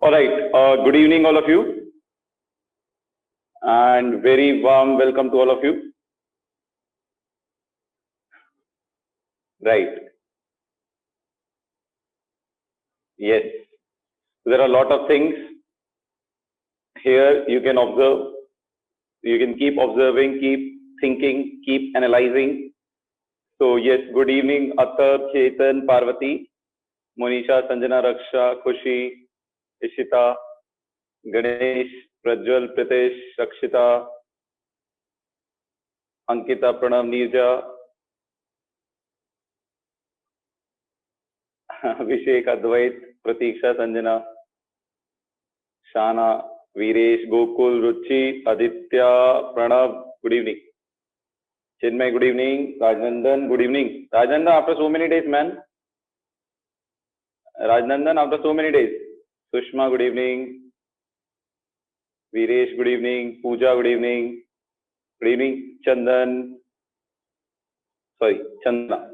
All right. Good evening, all of you, and very warm welcome to all of you. Right. Yes. There are a lot of things here you can observe. You can keep observing, keep thinking, keep analyzing. So yes, good evening, Atar, Chetan, Parvati, Monisha, Sanjana, Raksha, Khushi, Ishita, Ganesh, Prajwal, Pritesh, Rakshita, Ankita, Pranav, Neerja, Abhishek, Advait, Pratiksha, Sanjana, Shana, Viresh, Gokul, Ruchi, Aditya, Pranav, good evening. Chinmay, good evening. Rajnandan, good evening. Rajnandan, after so many days, man. Rajnandan, after so many days. Sushma, good evening. Viresh, good evening. Pooja, good evening. Good evening. Chandan. Sorry, Chandana.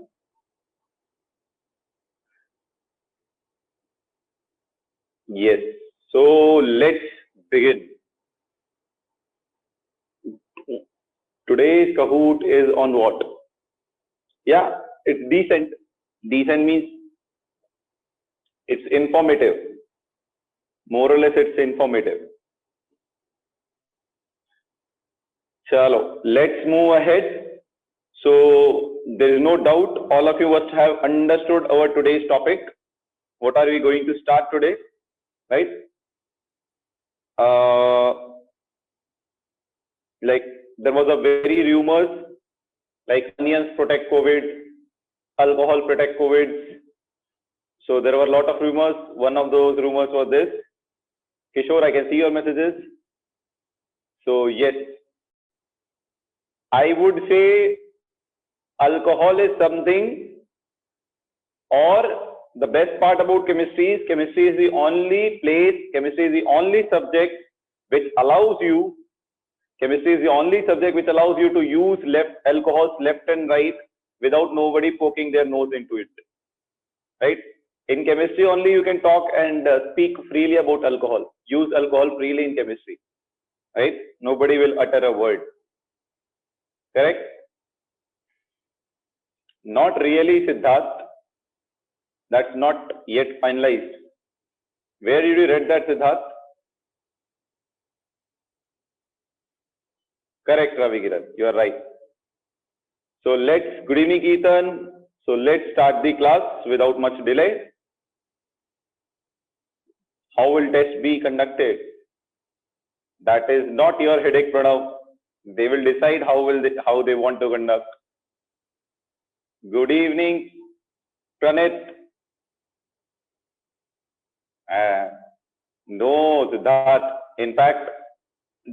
Yes. So let's begin. Today's Kahoot is on what? Yeah, it's decent. Decent means it's informative. More or less, it's informative. Chalo, let's move ahead. So there is no doubt all of you must have understood our today's topic. What are we going to start today? Right? Like there was a very rumors like onions protect COVID, alcohol protect COVID. So there were a lot of rumors. One of those rumors was this. Kishore, I can see your messages. So yes, I would say alcohol is something, or the best part about chemistry is the only place, chemistry is the only subject which allows you, chemistry is the only subject which allows you to use alcohols left and right without nobody poking their nose into it. Right? In chemistry only you can talk and speak freely about alcohol. Use alcohol freely in chemistry. Right? Nobody will utter a word. Correct? Not really, Siddharth. That's not yet finalized. Where did you read that, Siddharth? Correct, Ravi Kiran. You are right. So good evening, Ketan. So let's start the class without much delay. How will test be conducted? That is not your headache, Pranav. They will decide how they want to conduct. Good evening, Pranit. No, Siddharth. In fact,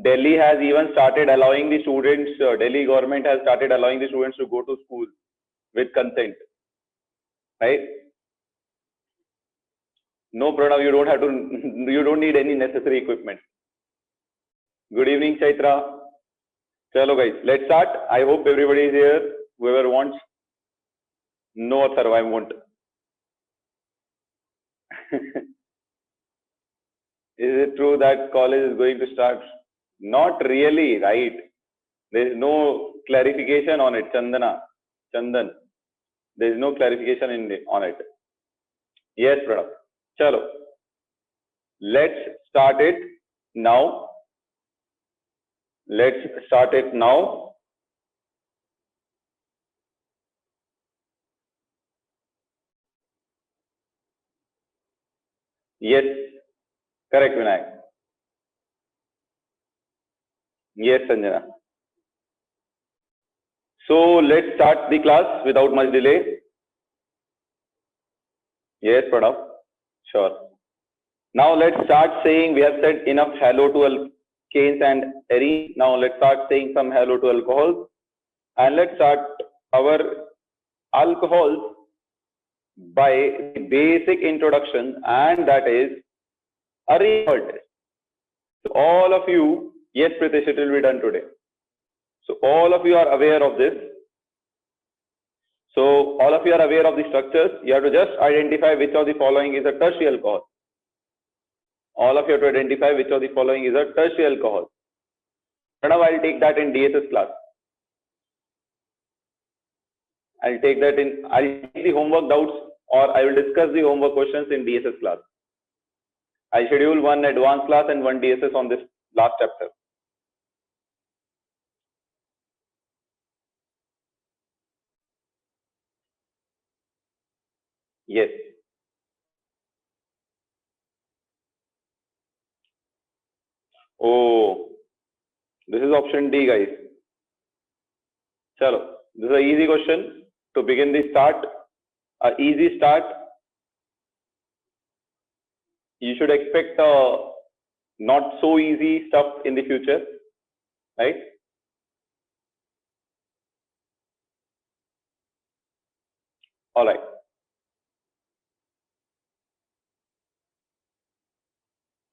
Delhi has even started allowing the students, Delhi government has started allowing the students to go to school with consent. Right? No, Pranav, you don't have to, you don't need any necessary equipment. Good evening, Chaitra. Chalo guys, let's start. I hope everybody is here, whoever wants. No, sir, I won't. Is it true that college is going to start? Not really, right? There is no clarification on it, Chandan. There is no clarification on it. Yes, Pranav. Chalo. Let's start it now. Let's start it now. Yes. Correct, Vinayak. Yes, Sanjana. So let's start the class without much delay. Yes, Pranav. Sure. Now let's start saying, we have said enough hello to alkanes and arenes. Now let's start saying some hello to alcohols. And let's start our alcohols by basic introduction, and that is a recall test. So all of you, yes, Pritesh, it will be done today. So all of you are aware of this. So all of you are aware of the structures. You have to just identify which of the following is a tertiary alcohol. All of you have to identify which of the following is a tertiary alcohol. Now I'll take that in DSS class. I'll take the homework doubts, or I will discuss the homework questions in DSS class. I schedule one advanced class and one DSS on this last chapter. Yes. Oh, this is option D, guys. Chalo, this is an easy question to begin the start. An easy start. You should expect not so easy stuff in the future, right? All right.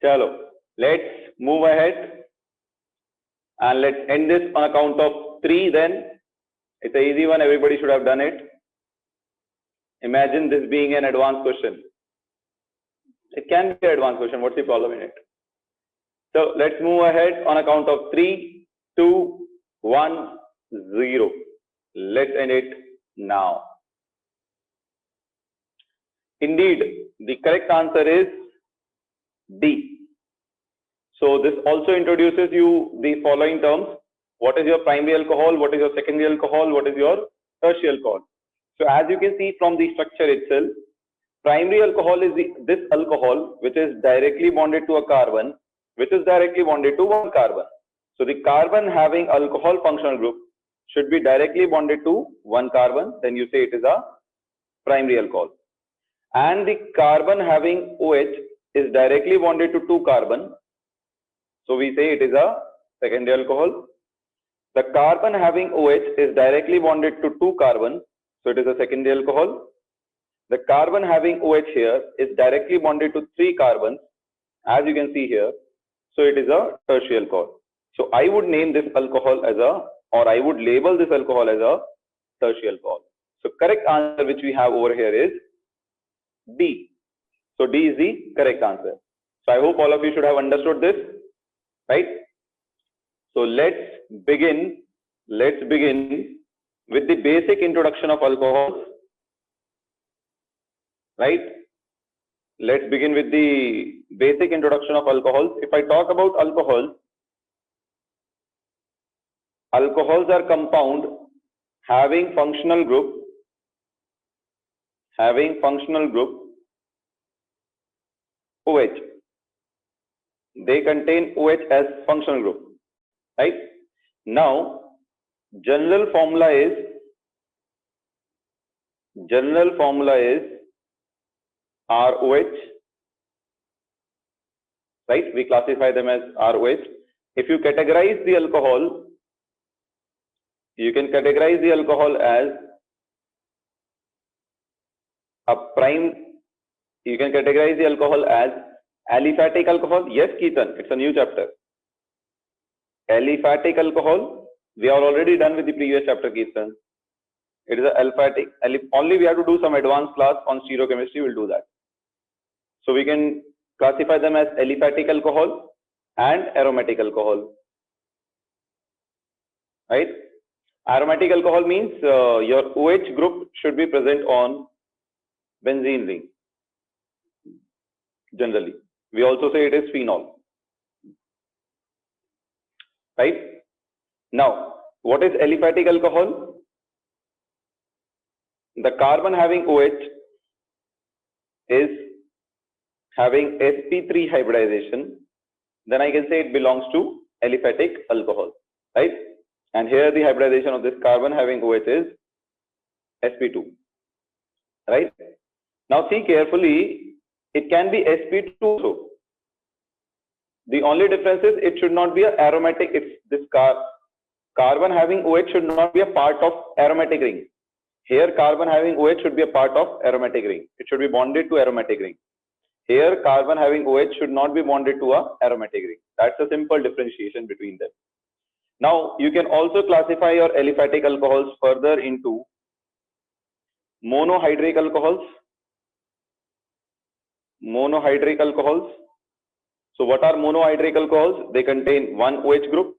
Chalo, let's move ahead and let's end this on a count of 3 then. It's an easy one, everybody should have done it. Imagine this being an advanced question. It can be an advanced question, what's the problem in it? So let's move ahead on a count of 3, 2, 1, 0. Let's end it now. Indeed, the correct answer is D. So this also introduces you the following terms. What is your primary alcohol? What is your secondary alcohol? What is your tertiary alcohol? So as you can see from the structure itself, primary alcohol is this alcohol which is directly bonded to a carbon, which is directly bonded to one carbon. So the carbon having alcohol functional group should be directly bonded to one carbon. Then you say it is a primary alcohol. And the carbon having OH is directly bonded to two carbon. So we say it is a secondary alcohol. The carbon having OH is directly bonded to two carbon. So it is a secondary alcohol. The carbon having OH here is directly bonded to three carbons, as you can see here. So it is a tertiary alcohol. So I would name this alcohol as I would label this alcohol as a tertiary alcohol. So correct answer which we have over here is D. So D is the correct answer. So I hope all of you should have understood this, right? So let's begin with the basic introduction of alcohols, right? Let's begin with the basic introduction of alcohols. If I talk about alcohols are compound having functional group OH. They contain OH as functional group, right? Now, general formula is ROH, right? We classify them as ROH. If you categorize the alcohol, you can categorize the alcohol as you can categorize the alcohol as aliphatic alcohol. Yes, Keaton, it's a new chapter. Aliphatic alcohol, we are already done with the previous chapter, Keaton. It is aliphatic. Only we have to do some advanced class on stereochemistry, we'll do that. So we can classify them as aliphatic alcohol and aromatic alcohol, right? Aromatic alcohol means your OH group should be present on benzene ring. Generally, we also say it is phenol, right? Now, what is aliphatic alcohol? The carbon having OH is having sp3 hybridization, then I can say it belongs to aliphatic alcohol, right? And here the hybridization of this carbon having OH is sp2, right? Now see carefully, it can be sp2 also. The only difference is it should not be an aromatic. It's this carbon having OH should not be a part of aromatic ring. Here carbon having OH should be a part of aromatic ring. It should be bonded to aromatic ring. Here carbon having OH should not be bonded to a aromatic ring. That's a simple differentiation between them. Now you can also classify your aliphatic alcohols further into monohydric alcohols So what are monohydric alcohols? They contain one OH group.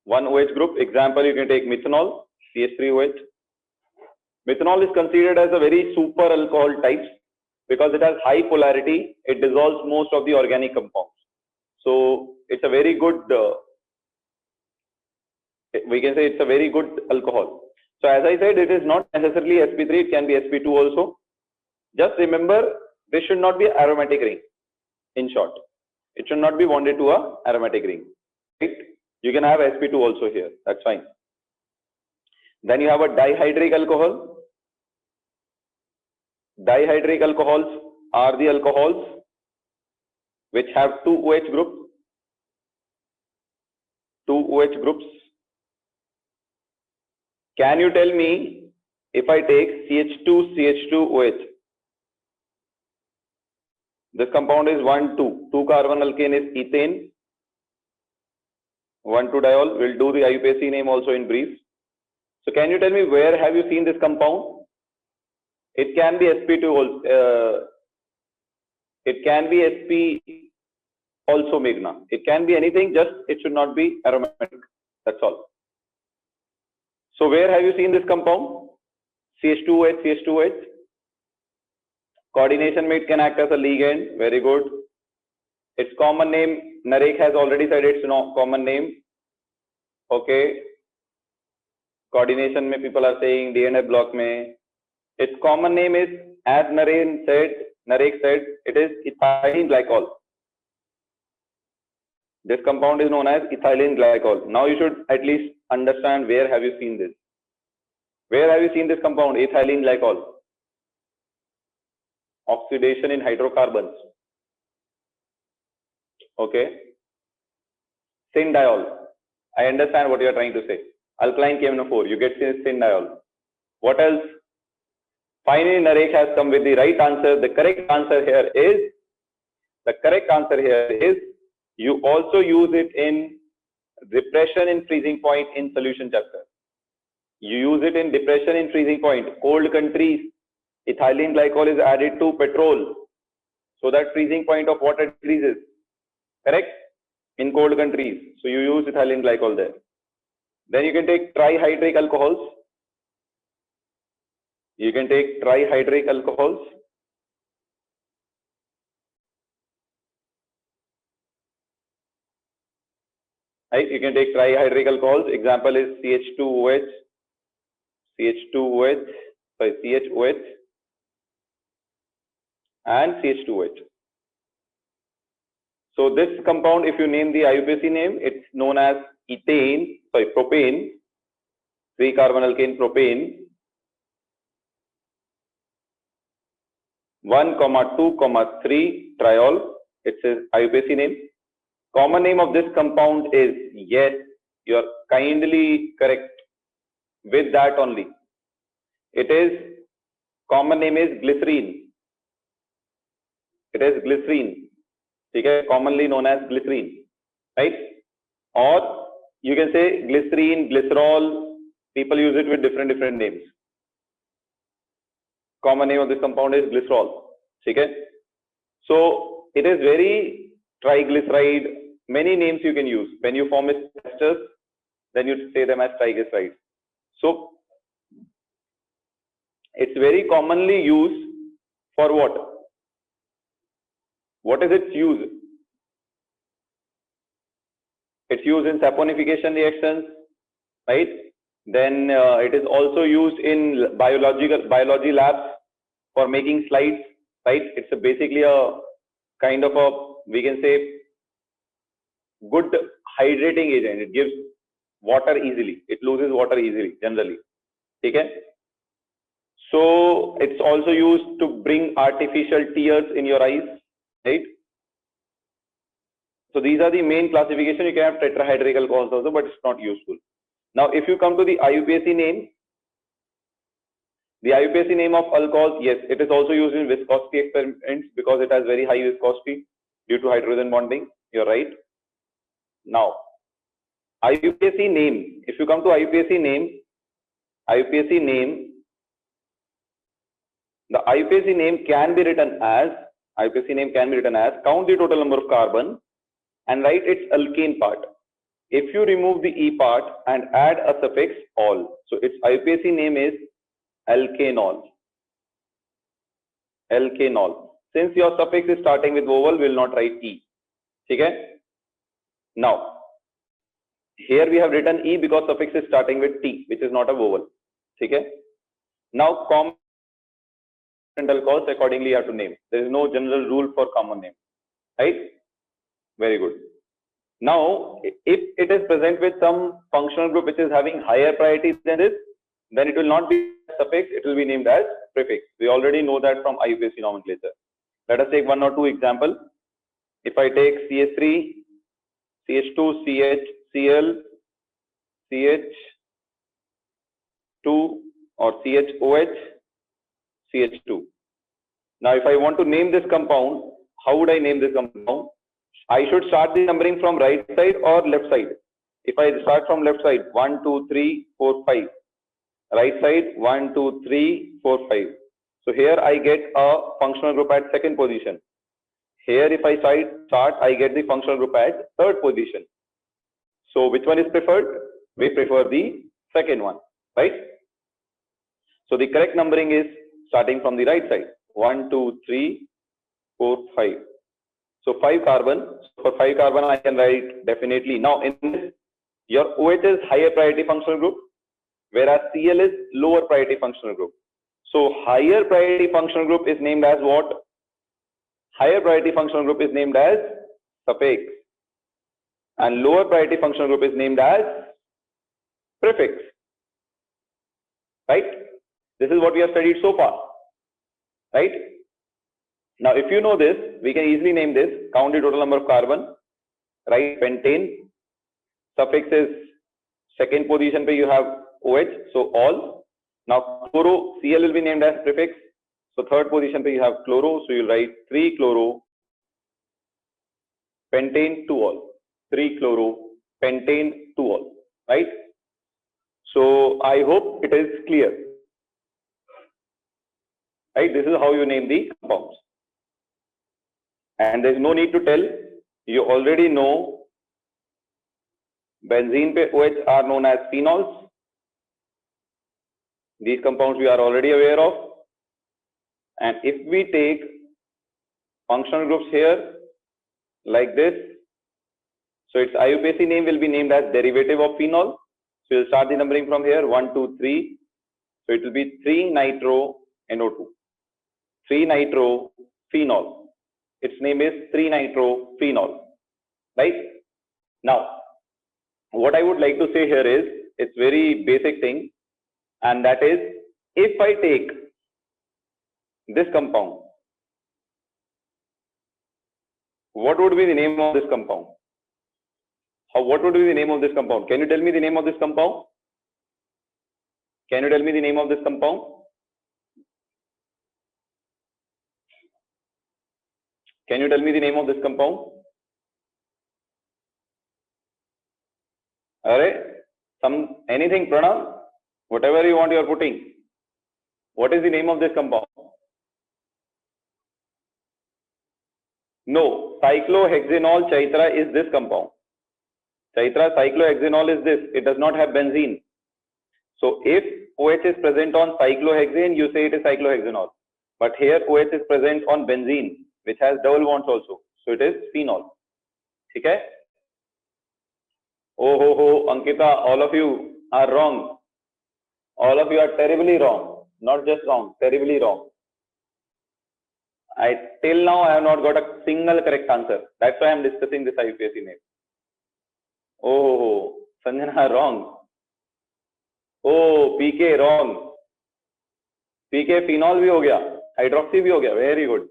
One OH group. Example, you can take methanol, CH3OH. Methanol is considered as a very super alcohol type because it has high polarity. It dissolves most of the organic compounds. So it's a very good, we can say it's a very good alcohol. So as I said, it is not necessarily sp3, it can be sp2 also. Just remember, this should not be aromatic ring. In short, it should not be bonded to a aromatic ring. Right? You can have sp2 also here, that's fine. Then you have a dihydric alcohol. Dihydric alcohols are the alcohols which have two OH groups. Two OH groups. Can you tell me if I take CH2CH2OH? This compound is 1,2. 2-carbon alkane is ethane. 1,2-diol. We'll do the IUPAC name also in brief. So can you tell me where have you seen this compound? It can be sp2 also. It can be sp also, Meghna. It can be anything, just it should not be aromatic. That's all. So where have you seen this compound? CH2OH, CH2OH. Coordination mate can act as a ligand. Very good. Its common name, Narek has already said its common name. Okay. Coordination mein people are saying DNA block mein. Its common name is, as Narek said, it is ethylene glycol. This compound is known as ethylene glycol. Now you should at least understand where have you seen this. Where have you seen this compound, ethylene glycol? Oxidation in hydrocarbons. Okay. Syndiol. I understand what you are trying to say. Alkaline KMNO4. You get syndiol. What else? Finally, Narek has come with the right answer. The correct answer here is, you also use it in depression in freezing point in solution chapter. You use it in depression in freezing point. Cold countries, ethylene glycol is added to petrol so that freezing point of water decreases. Correct? In cold countries. So you use ethylene glycol there. Then you can take trihydric alcohols. You can take trihydric alcohols. Right? You can take trihydric alcohols. Example is CH2OH, CHOH, and CH2OH. So this compound, if you name the IUPAC name, it's known as propane, 3-carbon alkane propane, 1,2,3 triol. It's an IUPAC name. Common name of this compound is, yes, you are kindly correct with that only. It is, common name is glycerine. It is glycerine. Okay, commonly known as glycerine, right? Or you can say glycerine, glycerol. People use it with different names. Common name of this compound is glycerol. Okay? So it is very triglyceride. Many names you can use. When you form esters, then you say them as triglycerides. So it's very commonly used for what? What is its use? It's used in saponification reactions, right? Then it is also used in biology labs for making slides, right? It's basically a kind of a, we can say, good hydrating agent. It gives water easily. It loses water easily, generally. Okay? So it's also used to bring artificial tears in your eyes, right? So these are the main classification. You can have tetrahydric alcohols also, but it's not useful. Now, if you come to the IUPAC name, the IUPAC name of alcohols, yes, it is also used in viscosity experiments because it has very high viscosity due to hydrogen bonding. You're right. Now, IUPAC name, if you come to IUPAC name, the IUPAC name can be written as IUPAC name can be written as, count the total number of carbon and write its alkane part. If you remove the E part and add a suffix ol, so its IUPAC name is alkanol. Alkanol. Since your suffix is starting with vowel, we will not write E. Okay? Now, here we have written E because suffix is starting with T, which is not a vowel. Okay? Now, common alcohols accordingly you have to name. There is no general rule for common name. Right? Very good. Now, if it is present with some functional group which is having higher priority than this, then it will not be suffix, it will be named as prefix. We already know that from IUPAC nomenclature. Let us take one or two examples. If I take CH3, CH2, CH, Cl, CH2 or CHOH, CH2. Now, if I want to name this compound, how would I name this compound? I should start the numbering from right side or left side. If I start from left side, 1, 2, 3, 4, 5. Right side, 1, 2, 3, 4, 5. So here I get a functional group at second position. Here if I start, I get the functional group at third position. So which one is preferred? We prefer the second one, right? So the correct numbering is starting from the right side. 1, 2, 3, 4, 5. So 5 carbon. For 5 carbon, I can write definitely. Now in this, your OH is higher priority functional group, whereas Cl is lower priority functional group. So higher priority functional group is named as what? Higher priority functional group is named as suffix. And lower priority functional group is named as prefix. Right? This is what we have studied so far. Right? Now, if you know this, we can easily name this, count the total number of carbon, right? Pentane, suffix is second position where you have OH, so all. Now, chloro, Cl will be named as prefix. So, third position where you have chloro, so you'll write 3 chloro, pentane, 2 all. 3 chloro, pentane, 2 all, right? So, I hope it is clear. Right? This is how you name the compounds. And there is no need to tell, you already know benzene pe OH are known as phenols. These compounds we are already aware of. And if we take functional groups here like this, so its IUPAC name will be named as derivative of phenol. So you'll start the numbering from here, 1, 2, 3. So it will be 3-nitro-NO2, 3-nitro-phenol. Its name is 3-nitro-phenol, right? Now, what I would like to say here is, it's very basic thing, and that is, if I take this compound, what would be the name of this compound? What would be the name of this compound? Can you tell me the name of this compound? Can you tell me the name of this compound? Can you tell me the name of this compound? Alright, anything, Pranav? Whatever you want, you are putting. What is the name of this compound? No, cyclohexanol Chaitra is this compound. Chaitra cyclohexanol is this. It does not have benzene. So if OH is present on cyclohexane, you say it is cyclohexanol. But here OH is present on benzene, which has double bonds also. So it is phenol. Okay? Oh ho ho, Ankita, all of you are wrong. All of you are terribly wrong. Not just wrong, terribly wrong. Till now I have not got a single correct answer. That's why I am discussing this IUPAC name. Oh, Sanjana wrong. Oh, PK wrong. PK phenol भी हो गया, hydroxy भी हो गया. Very good.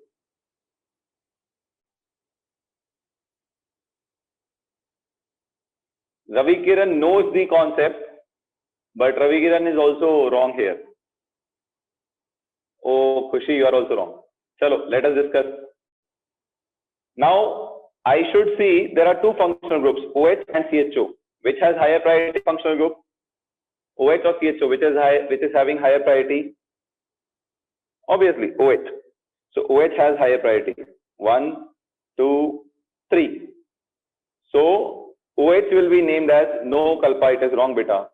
Ravi Kiran knows the concept, but Ravi Kiran is also wrong here. Oh, Khushi, you are also wrong. Chalo, let us discuss. Now, I should see there are two functional groups, OH and CHO. Which has higher priority functional group? OH or CHO, which is having higher priority? Obviously, OH. So OH has higher priority. 1, 2, 3. So OH will be named as, no Kalpa, it is wrong beta.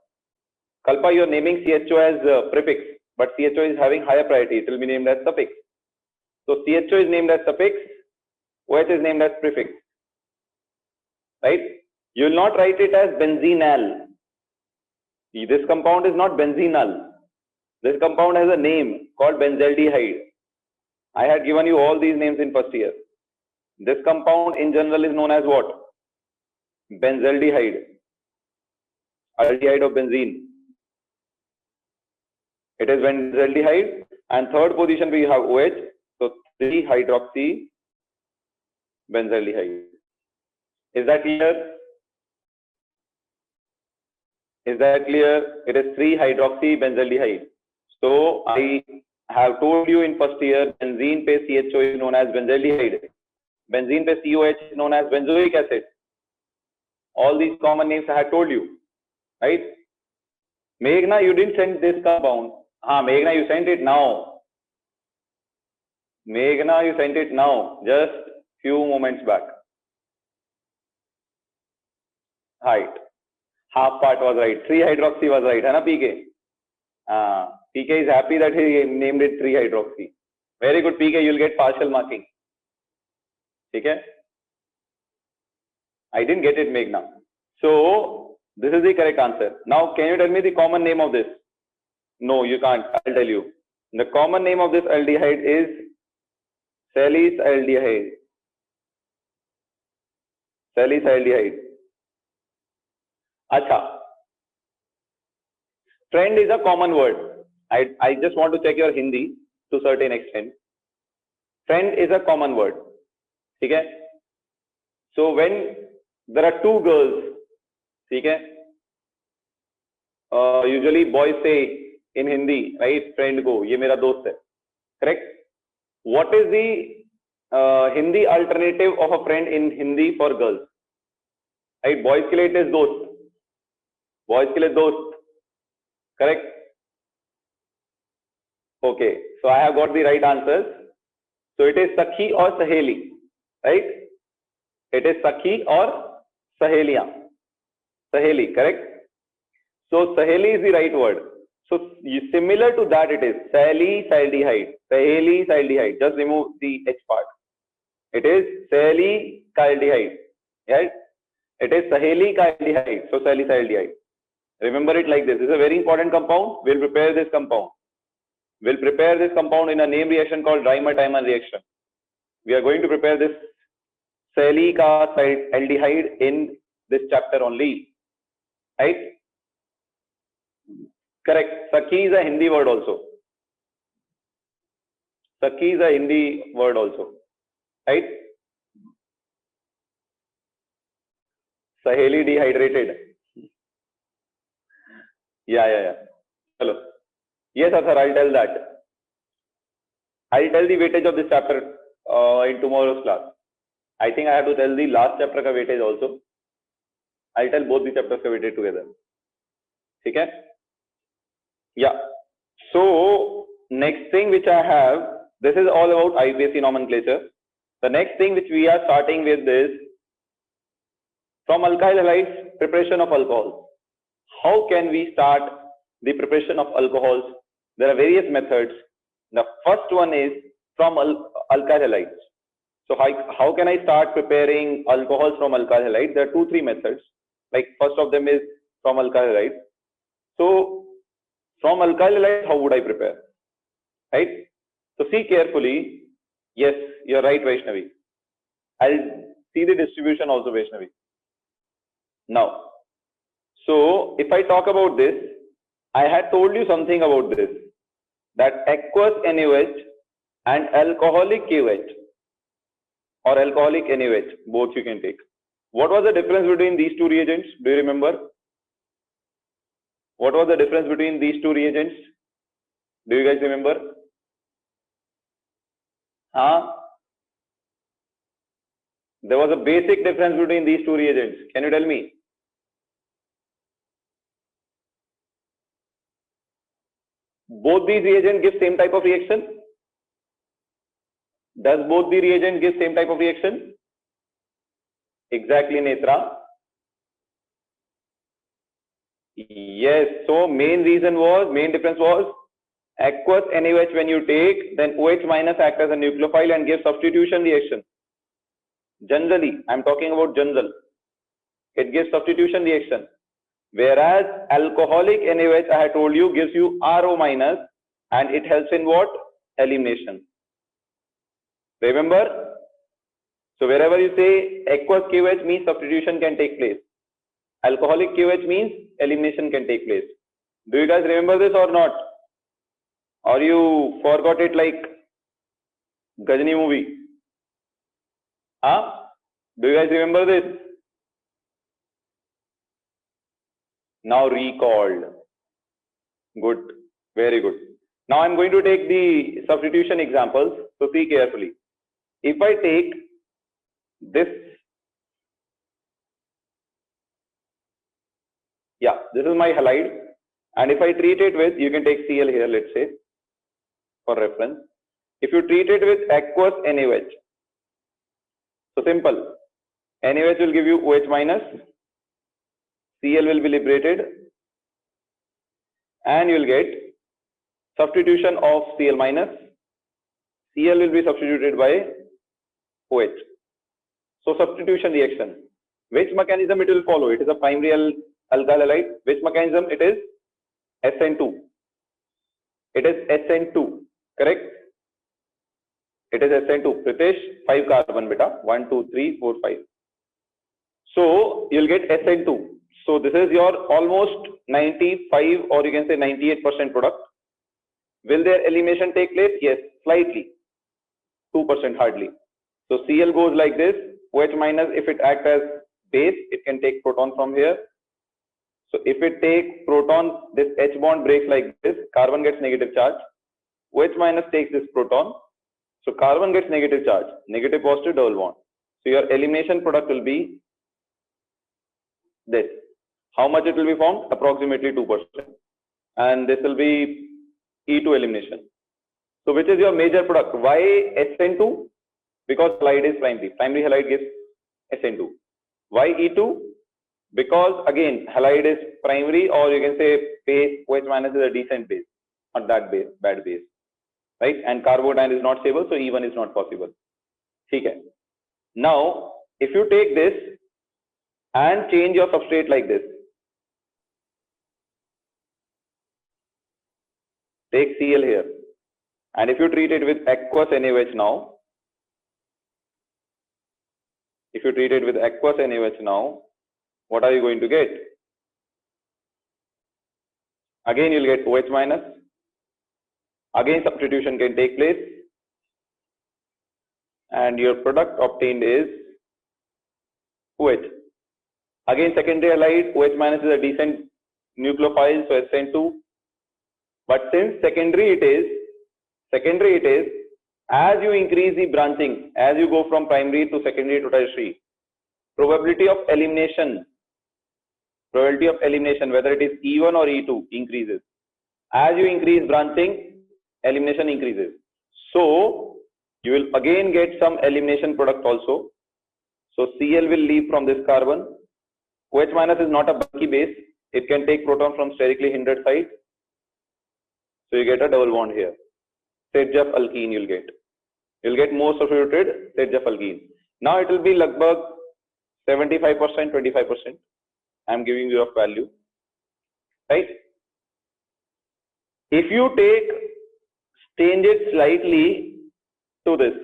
Kalpa, you are naming CHO as prefix, but CHO is having higher priority. It will be named as suffix. So CHO is named as suffix, OH is named as prefix. Right? You will not write it as benzenal. This compound is not benzenal. This compound has a name called benzaldehyde. I had given you all these names in first year. This compound in general is known as what? Benzaldehyde. Aldehyde of benzene. It is benzaldehyde, and third position we have OH. So 3-hydroxy benzaldehyde. Is that clear? Is that clear? It is 3-hydroxy benzaldehyde. So I have told you in first year, benzene पे CHO is known as benzaldehyde. Benzene पे COH is known as benzoic acid. All these common names I had told you, right? Meghna, you didn't send this compound. Meghna, you sent it now. Meghna, you sent it now, just few moments back. Right. Half part was right. 3-hydroxy was right, है ना PK? PK is happy that he named it 3-hydroxy. Very good, PK. You'll get partial marking. Okay? I didn't get it, Meghna. So this is the correct answer. Now, can you tell me the common name of this? No, you can't. I'll tell you. The common name of this aldehyde is salicylaldehyde. Salicylaldehyde. Acha. Friend is a common word. I just want to check your Hindi to certain extent. Friend is a common word. Okay? So when there are two girls, okay? Usually boys say in Hindi, right? Friend go, ye mera dost hai. Correct? What is the Hindi alternative of a friend in Hindi for girls? Right? Boys ke liye it is dost. Boys ke liye dost. Correct? Okay. So I have got the right answers. So it is Sakhi or Saheli. Right? It is Sakhi or Saheliya. Saheli, correct? So Saheli is the right word. So similar to that, it is salicylaldehyde. Salicylaldehyde. Just remove the H part. It is salicylaldehyde. Right? It is sahelicylaldehyde. So salicylaldehyde. Remember it like this. This is a very important compound. We'll prepare this compound. We'll prepare this compound in a name reaction called Reimer-Tiemann reaction. We are going to prepare this salicylaldehyde in this chapter only. Right? Correct. Sakhi is a Hindi word also. Sakhi is a Hindi word also. Right? Saheli dehydrated. Yeah. Hello. Yes, sir, I'll tell that. I'll tell the weightage of this chapter in tomorrow's class. I think I have to tell the last chapter ka weightage also. I'll tell both the chapters ka weightage together. Okay? Yeah. So next thing which I have, this is all about IUPAC nomenclature. The next thing which we are starting with is from alkyl halides, preparation of alcohols. How can we start the preparation of alcohols? There are various methods. The first one is from alkyl halides. So how can I start preparing alcohols from alkyl halides? There are 2-3 methods. Like first of them is from alkyl halides. So from alkyl halides, how would I prepare? Right? So see carefully. Yes, you're right, Vaishnavi. I'll see the distribution also, Vaishnavi. Now, so if I talk about this, I had told you something about this, that aqueous NaOH and alcoholic KOH or alcoholic NaOH, both you can take. What was the difference between these two reagents? Do you remember? What was the difference between these two reagents? Do you guys remember? There was a basic difference between these two reagents. Can you tell me? Both these reagents give same type of reaction? Does both the reagent give same type of reaction? Exactly, Netra. Yes. So main difference was aqueous NaOH when you take, then OH minus act as a nucleophile and give substitution reaction. Generally, I'm talking about general. It gives substitution reaction. Whereas alcoholic NaOH, I had told you, gives you RO minus and it helps in what? Elimination. Remember? So wherever you say aqueous KOH means substitution can take place. Alcoholic KOH means elimination can take place. Do you guys remember this or not? Or you forgot it like Ghajini movie? Huh? Do you guys remember this? Now recalled. Good. Very good. Now I'm going to take the substitution examples. So see carefully. If I take this, yeah, this is my halide. And if I treat it with, you can take Cl here, let's say, for reference. If you treat it with aqueous NaOH, so simple. NaOH will give you OH minus, Cl will be liberated, and you will get substitution of Cl minus. Cl will be substituted by OH. So substitution reaction. Which mechanism it will follow? It is a primary alkyl halide. Which mechanism it is? SN2. It is SN2. Correct? It is SN2. Pritesh, 5 carbon beta. 1, 2, 3, 4, 5. So you'll get SN2. So this is your almost 95 or you can say 98% product. Will their elimination take place? Yes, slightly. 2% hardly. So Cl goes like this. OH minus, if it acts as base, it can take proton from here. So if it takes proton, this H bond breaks like this. Carbon gets negative charge. OH minus takes this proton. So carbon gets negative charge. Negative positive double bond. So your elimination product will be this. How much it will be formed? Approximately 2%. And this will be E2 elimination. So which is your major product? Why SN2? Because halide is primary. Primary halide gives SN2. Why E2? Because again, halide is primary, or you can say base, OH minus is a decent base, not that base, bad base. Right? And carbodiene is not stable, so E1 is not possible. Okay. Now, if you take this and change your substrate like this, take Cl here, and if you treat it with aqueous NaOH now, what are you going to get? Again, you'll get OH minus. Again, substitution can take place, and your product obtained is OH. Again, secondary halide, OH minus is a decent nucleophile, so SN2. But since secondary it is, as you increase the branching, as you go from primary to secondary to tertiary, probability of elimination, whether it is E1 or E2, increases. As you increase branching, elimination increases. So you will again get some elimination product also. So Cl will leave from this carbon. OH minus is not a bulky base. It can take proton from sterically hindered side. So you get a double bond here. Sedgef alkene you'll get. You'll get more substituted Sedgef alkene. Now it will be lagbhag 75%, 25%. I'm giving you a value. Right? If you change it slightly to this.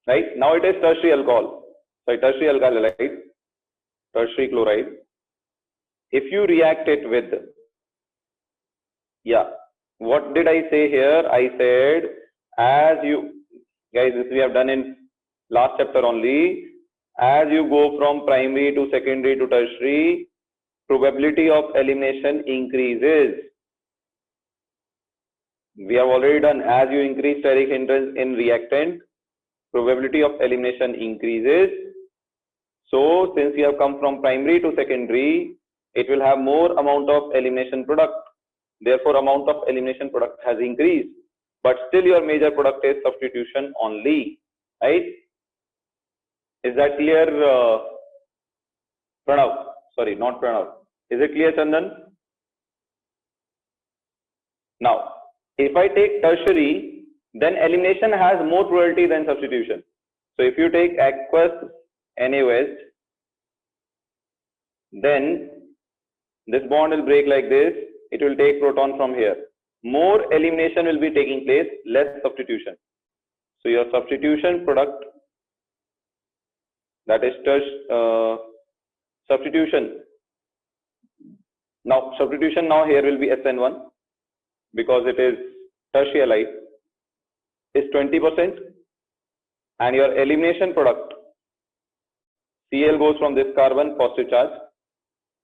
Right? Now it is tertiary alcohol. So tertiary alkyl halide, tertiary chloride. If you react it with, what did I say here? I said, as you, guys, this we have done in last chapter only. As you go from primary to secondary to tertiary, probability of elimination increases. We have already done, as you increase steric hindrance in reactant, probability of elimination increases. So since you have come from primary to secondary, it will have more amount of elimination product. Therefore, amount of elimination product has increased. But still your major product is substitution only, right? Is that clear, Pranav? Sorry, not Pranav. Is it clear, Chandan? Now, if I take tertiary, then elimination has more probability than substitution. So if you take aqueous NaOH, then this bond will break like this. It will take proton from here. More elimination will be taking place, less substitution. So your substitution product, that is substitution. Now substitution now here will be SN1 because it is tertiary halide is 20%, and your elimination product Cl goes from this carbon, positive charge,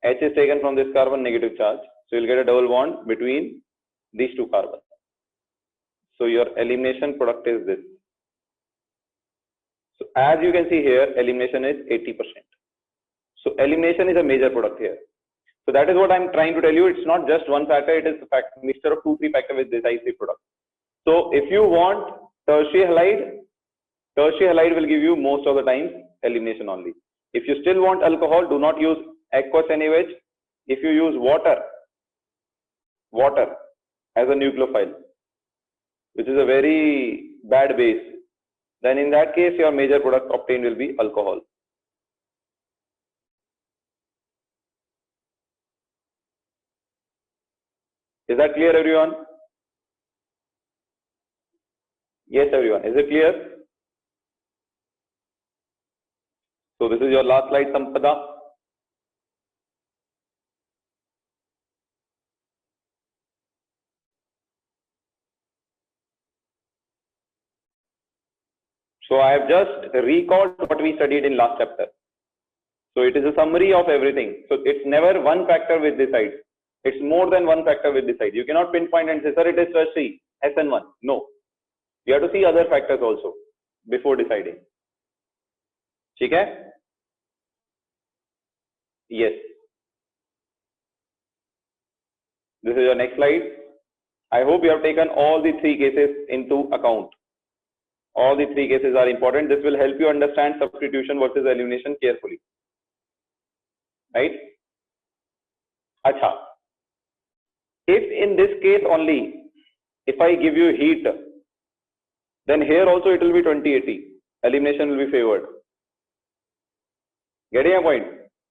H is taken from this carbon, negative charge. So you'll get a double bond between these two carbons. So your elimination product is this. So as you can see here, elimination is 80%. So elimination is a major product here. So that is what I'm trying to tell you. It's not just one factor, it is a mixture of 2-3 factors with this IC product. So if you want tertiary halide will give you most of the times elimination only. If you still want alcohol, do not use aqueous NaOH. If you use water as a nucleophile, which is a very bad base, then in that case your major product obtained will be alcohol. Is that clear, everyone? Yes, everyone. Is it clear? So this is your last slide, Sampada. So I have just recalled what we studied in last chapter. So it is a summary of everything. So it's never one factor with this side. It's more than one factor with this side. You cannot pinpoint and say, sir, it is tertiary, SN1. No. You have to see other factors also before deciding. Okay? Yes. This is your next slide. I hope you have taken all the 3 cases into account. All the 3 cases are important. This will help you understand substitution versus elimination carefully. Right? Acha. If in this case only, if I give you heat, then here also it will be 20-80. Elimination will be favored. Getting a point?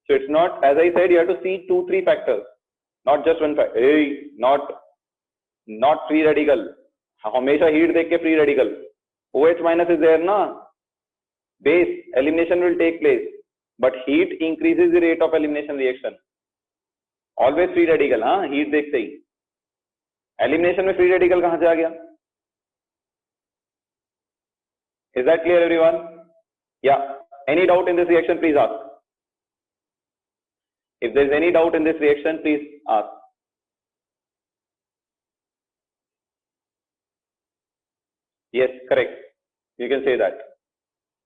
So it's not, as I said, you have to see 2-3 factors, not just one factor. Hey, not free radical. Hamesha heat dekh ke free radical. OH minus is there na. Base elimination will take place, but heat increases the rate of elimination reaction. Always free radical, हाँ heat देखते ही. Elimination में free radical कहाँ से आ गया? Is that clear, everyone? Yeah. Any doubt in this reaction, please ask. If there is any doubt in this reaction, please ask. Yes, correct. You can say that.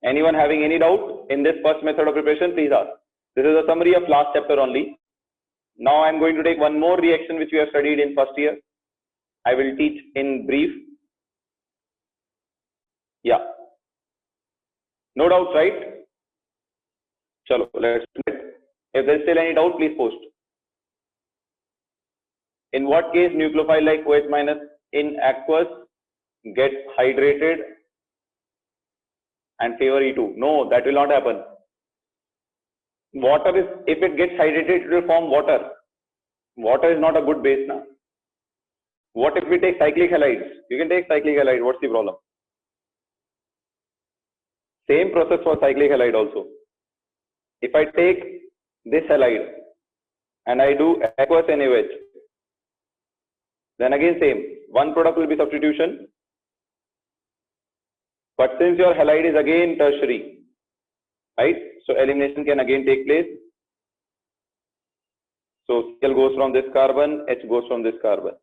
Anyone having any doubt in this first method of preparation, please ask. This is a summary of last chapter only. Now I am going to take one more reaction which we have studied in first year. I will teach in brief. Yeah. No doubts, right? Chalo, let's do it. If there is still any doubt, please post. In what case nucleophile like OH minus in aqueous get hydrated and favor E2? No, that will not happen. Water is, if it gets hydrated, it will form water. Water is not a good base now. What if we take cyclic halides? You can take cyclic halide. What's the problem? Same process for cyclic halide also. If I take this halide and I do aqueous NaOH, then again same. One product will be substitution. But since your halide is again tertiary, right? So elimination can again take place. So Cl goes from this carbon, H goes from this carbon.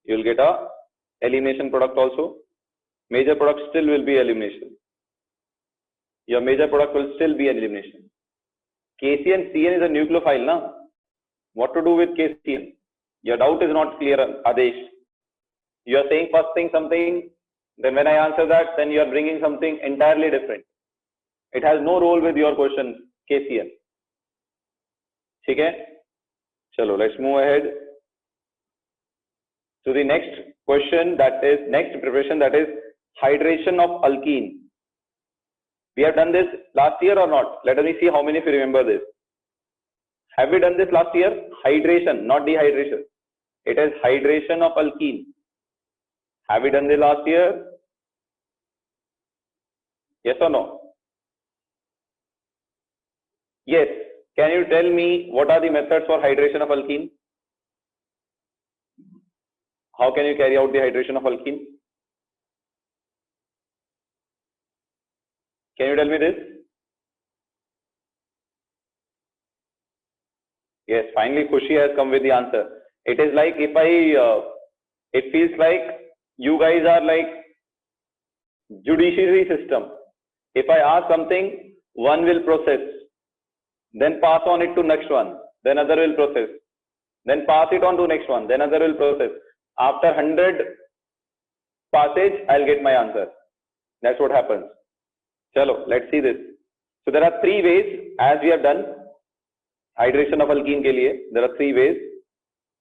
You will get a elimination product also. Major product still will be elimination. Your major product will still be elimination. KCN, CN is a nucleophile, na? What to do with KCN? Your doubt is not clear, Adesh. You are saying first thing something, then when I answer that, then you are bringing something entirely different. It has no role with your question, KCN. Okay? Chalo, let's move ahead to the next question, that is next preparation, that is hydration of alkene. We have done this last year or not? Let me see how many of you remember this. Have we done this last year? Hydration, not dehydration. It is hydration of alkene. Have we done this last year? Yes or no? Yes. Can you tell me what are the methods for hydration of alkene? How can you carry out the hydration of alkene? Can you tell me this? Yes, finally Khushi has come with the answer. It is like if it feels like you guys are like judiciary system. If I ask something, one will process, then pass on it to next one, then other will process, then pass it on to next one, then other will process. After 100 passage, I'll get my answer. That's what happens. Chalo, let's see this. So there are three ways, as we have done hydration of alkene ke liye. There are three ways.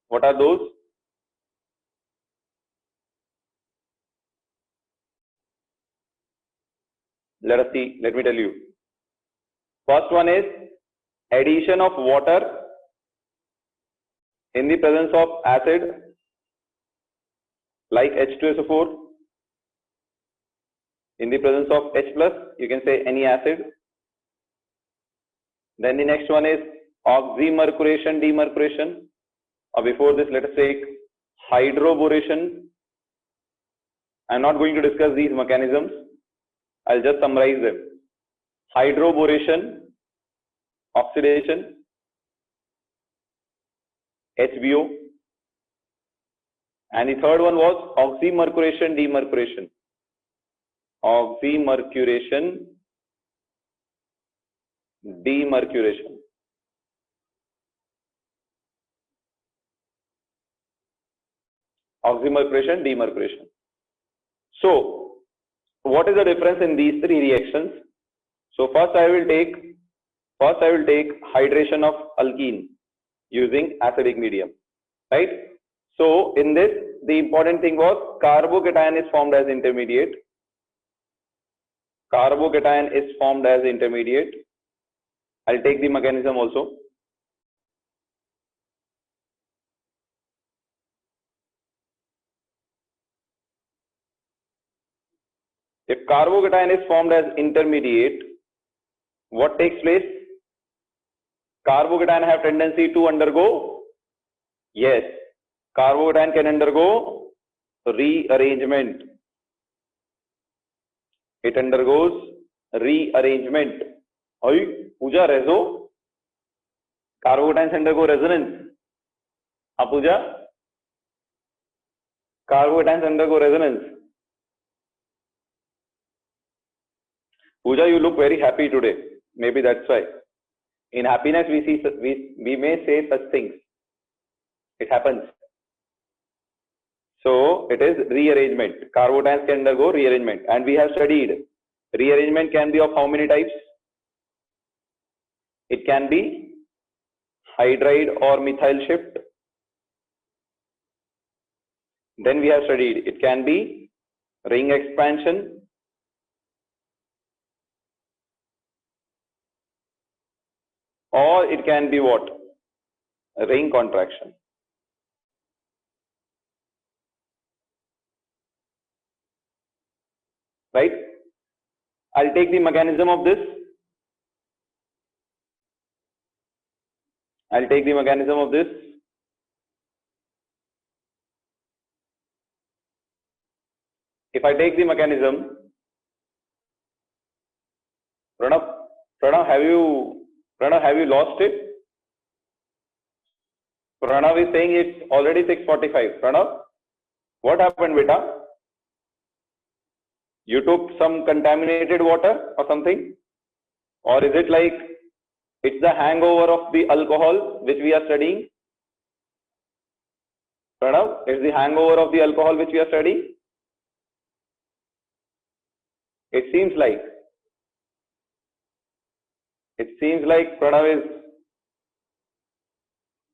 What are those? Let us see. Let me tell you. First one is addition of water in the presence of acid like H2SO4. In the presence of H+, you can say any acid. Then the next one is oxymercuration, demercuration. Or before this, let us take hydroboration. I'm not going to discuss these mechanisms. I'll just summarize them. Hydroboration, oxidation, HBO. And the third one was oxymercuration, demercuration. Oxymercuration, demercuration. Oxymercuration, demercuration. So, what is the difference in these three reactions? So, first I will take hydration of alkene using acidic medium, right? So, in this, the important thing was carbocation is formed as intermediate. Carbocation is formed as intermediate. I'll take the mechanism also. If carbocation is formed as intermediate, what takes place? Carbocation have tendency to undergo? Yes. Carbocation can undergo rearrangement. It undergoes rearrangement. Pooja, reso? Carbocations undergo resonance. Pooja? Carbocations undergo resonance. Pooja, you look very happy today. Maybe that's why. In happiness, we may say such things. It happens. So it is rearrangement. Carbocations can undergo rearrangement, and we have studied rearrangement can be of how many types? It can be hydride or methyl shift. Then we have studied it can be ring expansion. Or it can be what? Ring contraction. Right? I'll take the mechanism of this. I'll take the mechanism of this. If I take the mechanism, Pranav, have you lost it? Pranav is saying it's already 6:45. Pranav, what happened, beta? You took some contaminated water or something? Or is it like It's the hangover of the alcohol which we are studying. Pranav, it's the hangover of the alcohol which we are studying. It seems like Pranav is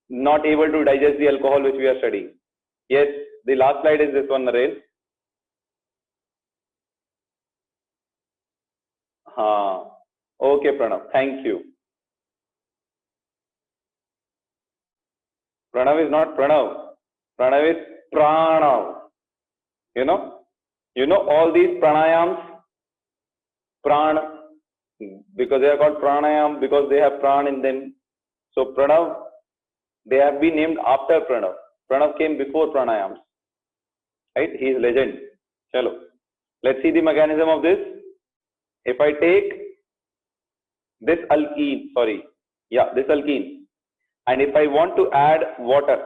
not able to digest the alcohol which we are studying. Yes, the last slide is this one, Narendra. Okay, Pranav. Thank you. Pranav is not Pranav. Pranav is Pranav. You know all these pranayams, because they are called pranayam because they have pran in them. So Pranav, they have been named after Pranav. Pranav came before pranayams. Right? He is legend. Chalo. Let's see the mechanism of this. If I take this alkene, this alkene, and if I want to add water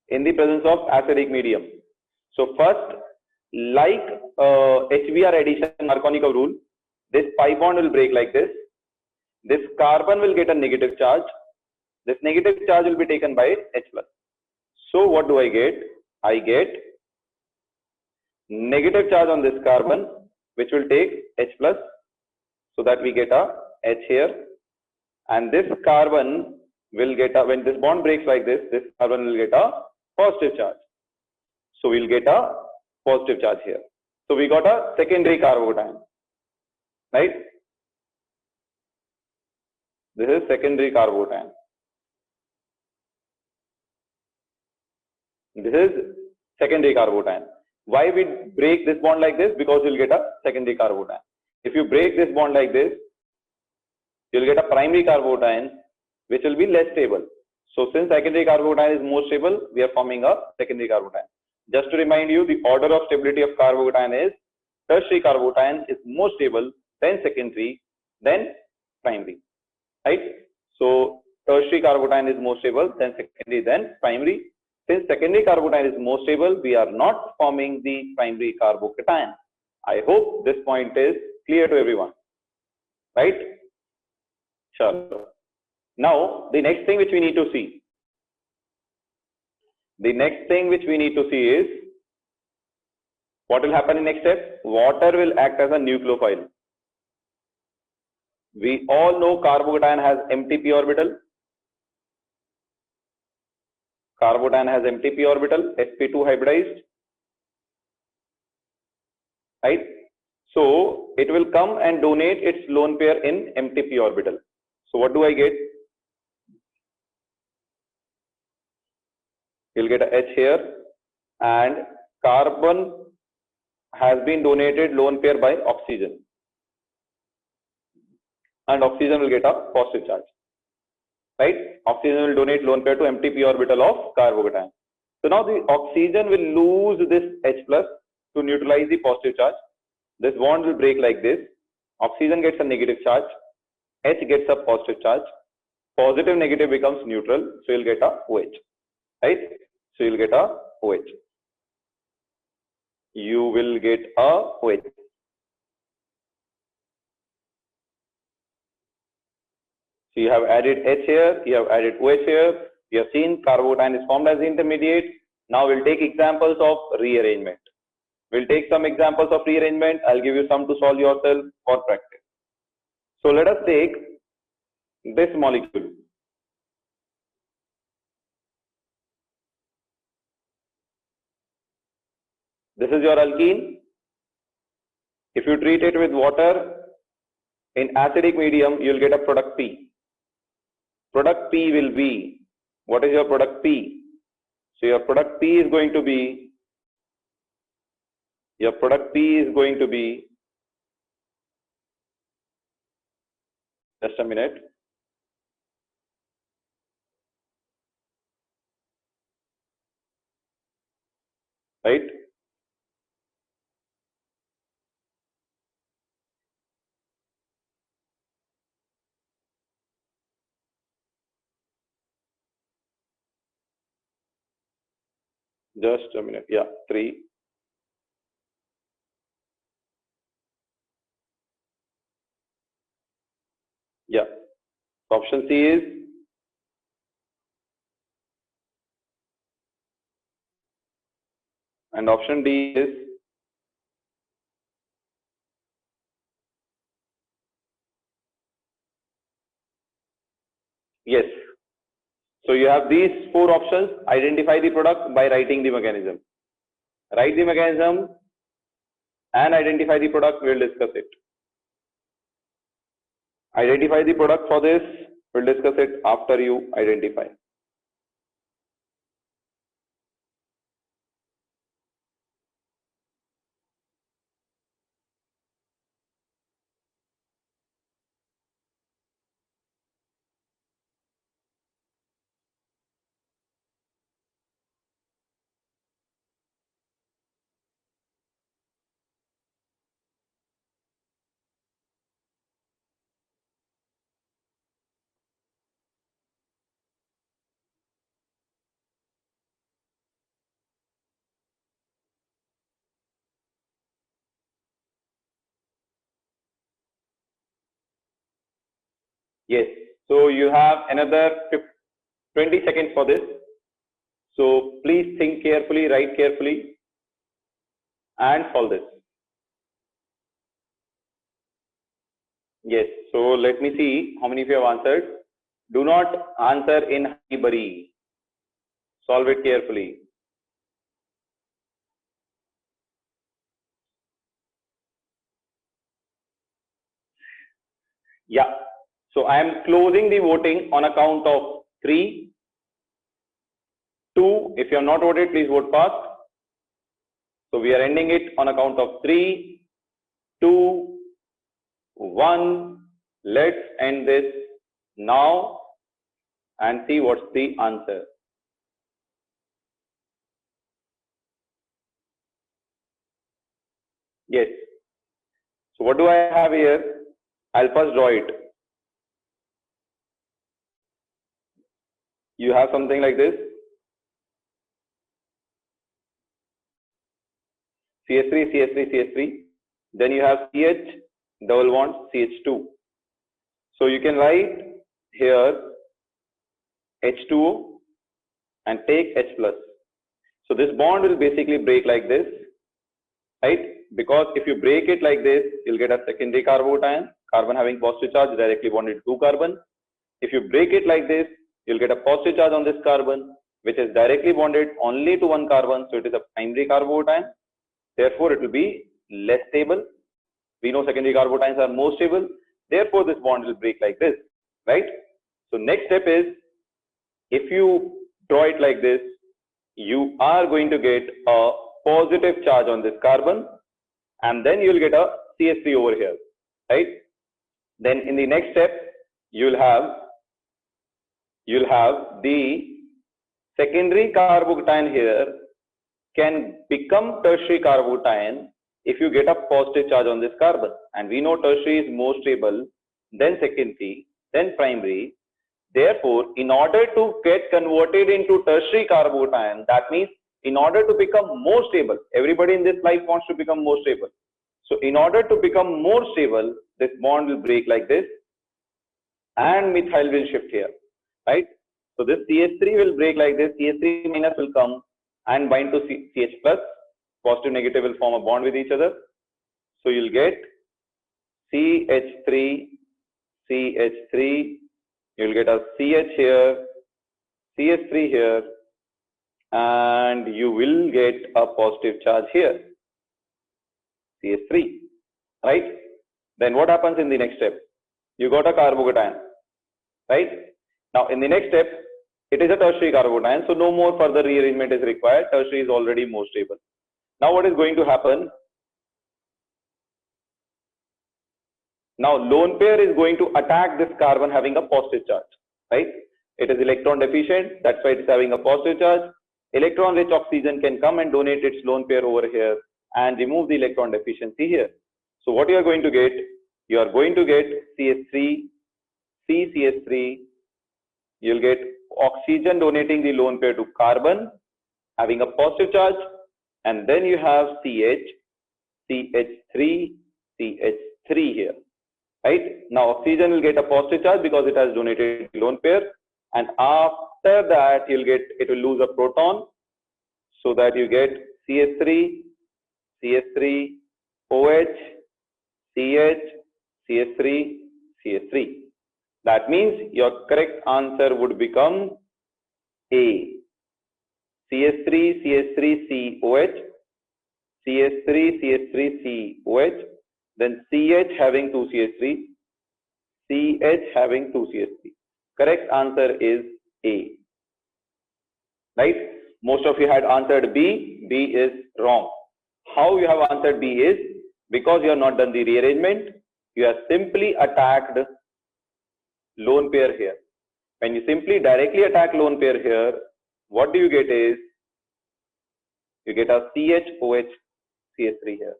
in the presence of acidic medium. So first, like HBr addition Markovnikov rule, this pi bond will break like this. This carbon will get a negative charge. This negative charge will be taken by H plus. So what do I get? I get negative charge on this carbon, which will take H plus, so that we get a H here. And this carbon will get a, when this bond breaks like this carbon will get a positive charge. So we'll get a positive charge here. So we got a secondary carbocation, right? This is secondary carbocation. This is secondary carbocation. Why we break this bond like this? Because you'll get a secondary carbocation. If you break this bond like this, you'll get a primary carbocation, which will be less stable. So since secondary carbocation is more stable, we are forming a secondary carbocation. Just to remind you, the order of stability of carbocation is tertiary carbocation is more stable, then secondary, then primary, right? So tertiary carbocation is more stable, then secondary, then primary. Since secondary carbocation is more stable, we are not forming the primary carbocation. I hope this point is clear to everyone, right? Sure. Now, the next thing which we need to see. The next thing which we need to see is what will happen in next step? Water will act as a nucleophile. We all know carbocation has empty p orbital. Carbocation has empty p orbital, sp2 hybridized. Right? So it will come and donate its lone pair in empty p orbital. So what do I get? You'll get a H here, and carbon has been donated lone pair by oxygen, and oxygen will get a positive charge, right? Oxygen will donate lone pair to empty p orbital of carbocation. So now the oxygen will lose this H plus to neutralize the positive charge. This bond will break like this. Oxygen gets a negative charge, H gets a positive charge. Positive negative becomes neutral, so you'll get a OH. Right? So you'll get a OH. You will get a OH. So you have added H here, you have added OH here. You have seen carbocation is formed as the intermediate. Now we'll take examples of rearrangement. We'll take some examples of rearrangement. I'll give you some to solve yourself for practice. So let us take this molecule. This is your alkene. If you treat it with water in acidic medium, you'll get a product P. Product P will be, what is your product P? So your product P is going to be, just a minute. Right? Just a minute. Yeah, 3. So option C is and option D is yes. So you have these four options. Identify the product by writing the mechanism. Write the mechanism and identify the product. We'll discuss it. Identify the product for this. We'll discuss it after you identify. Yes. So you have another 20 seconds for this. So please think carefully, write carefully, and solve this. Yes. So let me see how many of you have answered. Do not answer in hurry. Solve it carefully. Yeah. So I am closing the voting on account of 3, 2. If you have not voted, please vote fast. So we are ending it on account of 3, 2, 1. Let's end this now and see what's the answer. Yes. So what do I have here? I'll first draw it. You have something like this. CH3, CH3, CH3. Then you have CH, double bond, CH2. So you can write here H2O and take H plus. So this bond will basically break like this, right? Because if you break it like this, you'll get a secondary carbon, carbon having positive charge directly bonded to carbon. If you break it like this, you'll get a positive charge on this carbon, which is directly bonded only to one carbon. So it is a primary carbon. Therefore, it will be less stable. We know secondary carbons are more stable. Therefore, this bond will break like this, right? So next step is, if you draw it like this, you are going to get a positive charge on this carbon, and then you will get a CH3 over here, right? Then in the next step, you'll have the secondary carbon here can become tertiary carbon if you get a positive charge on this carbon. And we know tertiary is more stable than secondary, then primary. Therefore, in order to get converted into tertiary carbon, that means in order to become more stable, everybody in this life wants to become more stable. So in order to become more stable, this bond will break like this and methyl will shift here, right? So this CH3 will break like this, CH3 minus will come and bind to CH plus, positive negative will form a bond with each other. So you'll get CH3, CH3, you'll get a CH here, CH3 here, and you will get a positive charge here, CH3, right? Then what happens in the next step? You got a carbocation, right? Now in the next step, it is a tertiary carbon, so no more further rearrangement is required. Tertiary is already more stable. Now what is going to happen? Now lone pair is going to attack this carbon having a positive charge, right? It is electron deficient, that's why it is having a positive charge. Electron rich oxygen can come and donate its lone pair over here and remove the electron deficiency here. So what you are going to get? You are going to get CH3, CCH3, you'll get oxygen donating the lone pair to carbon having a positive charge, and then you have CH, CH3, CH3 here. right? Now oxygen will get a positive charge because it has donated lone pair, and after that it will lose a proton, so that you get CH3, CH3, OH, CH, CH3, CH3. That means your correct answer would become A. CH3, CH3, COH, CH3, CH3, COH, then CH having 2 CH3, CH having 2 CH3. Correct answer is A. Right? Most of you had answered B. B is wrong. How you have answered B is because you have not done the rearrangement. You have simply attacked lone pair here. When you simply directly attack lone pair here, what do you get is you get a CH-OH CH3 here.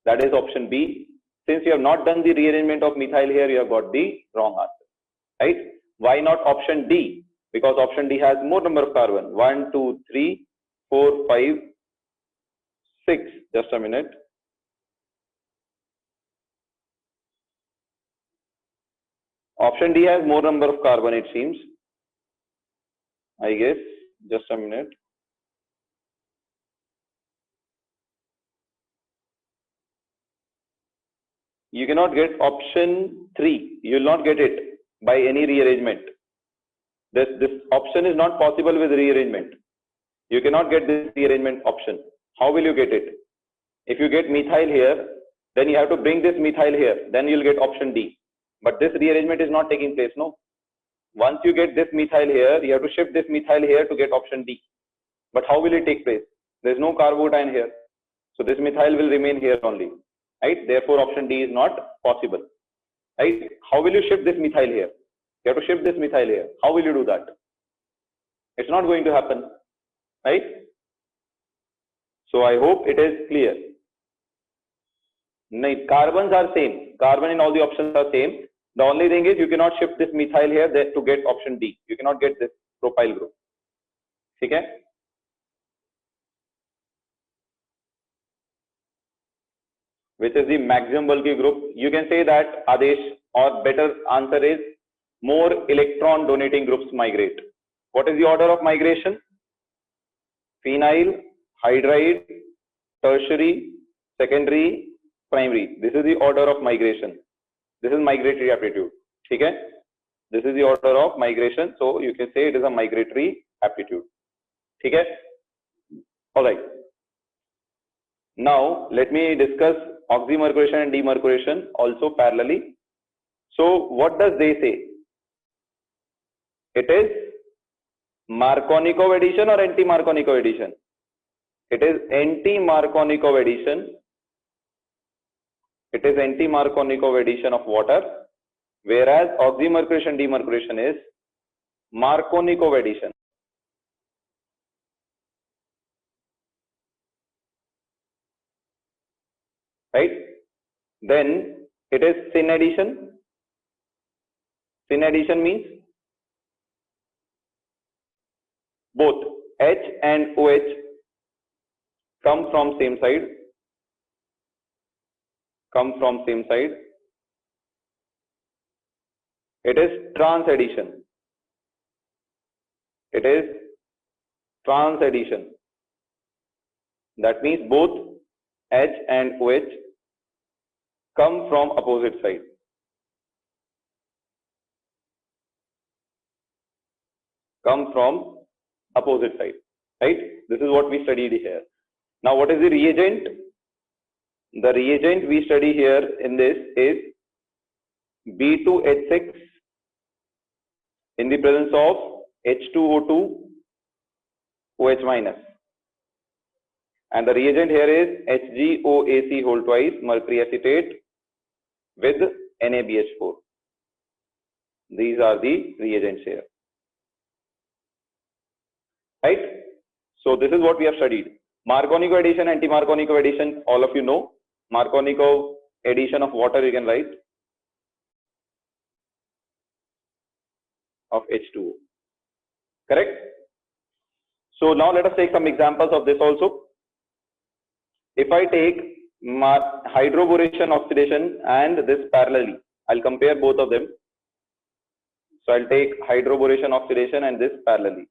That is option B. Since you have not done the rearrangement of methyl here, you have got the wrong answer. Right? Why not option D? Because option D has more number of carbon. 1, 2, 3, 4, 5, 6. Just a minute. Option D has more number of carbon, it seems. I guess. Just a minute. You cannot get option 3. You will not get it by any rearrangement. This option is not possible with rearrangement. You cannot get this rearrangement option. How will you get it? If you get methyl here, then you have to bring this methyl here. Then you will get option D. But this rearrangement is not taking place, no? Once you get this methyl here, you have to shift this methyl here to get option D. But how will it take place? There is no carbonyl here. So this methyl will remain here only. Right? Therefore, option D is not possible. Right? How will you shift this methyl here? You have to shift this methyl here. How will you do that? It's not going to happen. Right? So I hope it is clear. No, carbons are same. Carbon in all the options are same. The only thing is you cannot shift this methyl here to get option D. You cannot get this propyl group. Okay? Which is the maximum bulky group. You can say that, Adesh, or better answer is more electron donating groups migrate. What is the order of migration? Phenyl, hydride, tertiary, secondary, primary. This is the order of migration. This is migratory aptitude. Okay? This is the order of migration. So you can say it is a migratory aptitude. Okay? Alright. Now let me discuss oxymercuration and demercuration also parallelly. So what does they say? It is Markovnikov addition or anti-Markovnikov addition? It is anti-Markovnikov addition. It is anti-Markovnikov addition of water, whereas oxymercuration demercuration is Markovnikov addition. Right? Then it is syn addition. Syn addition means both H and OH come from same side. It is trans addition. That means both H and OH come from opposite side. Right? This is what we studied here. Now what is the reagent? The reagent we study here in this is B2H6 in the presence of H2O2 OH minus. And the reagent here is HgOAc whole twice mercury acetate with NaBH4. These are the reagents here. Right? So this is what we have studied. Markovnikov addition, anti-Markovnikov addition, all of you know. Markovnikov addition of water you can write of H2O. Correct? So now let us take some examples of this also. If I take hydroboration oxidation and this parallelly, I'll compare both of them. So I'll take hydroboration oxidation and this parallelly.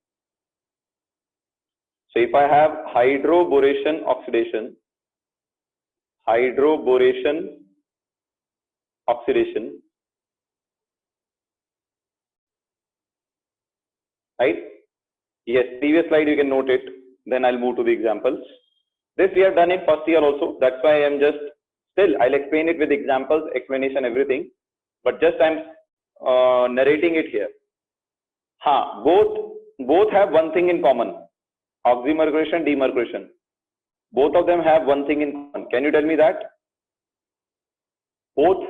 So if I have hydroboration oxidation, right? Yes, previous slide you can note it. Then I'll move to the examples. This we have done in first year also. That's why I am just still I'll explain it with examples, explanation, everything. But just I'm narrating it here. Both have one thing in common: oxymercuration, demercuration. Both of them have one thing in common. Can you tell me that? Both.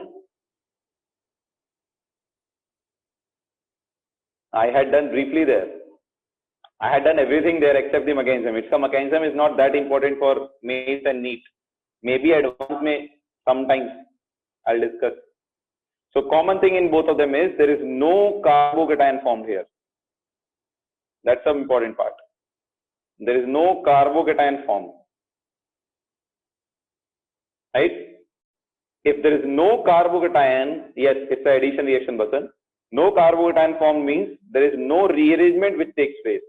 I had done briefly there. I had done everything there except the mechanism. Its mechanism is not that important for mains and NEET. Maybe advanced may sometimes I'll discuss. So common thing in both of them is there is no carbocation formed here. That's the important part. There is no carbocation formed. Right? If there is no carbocation, yes, it's an addition reaction button. No carbocation formed means there is no rearrangement which takes place.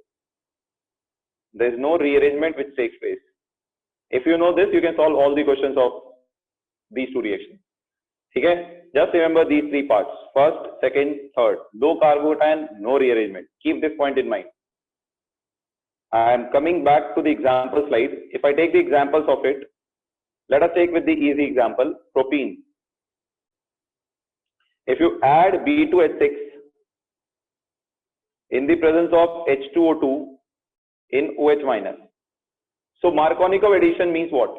There is no rearrangement which takes place. If you know this, you can solve all the questions of these two reactions. Okay? Just remember these three parts: first, second, third. No carbocation, no rearrangement. Keep this point in mind. I am coming back to the example slide. If I take the examples of it, let us take with the easy example, propene. If you add B2H6 in the presence of H2O2 in OH minus. So Markovnikov addition means what?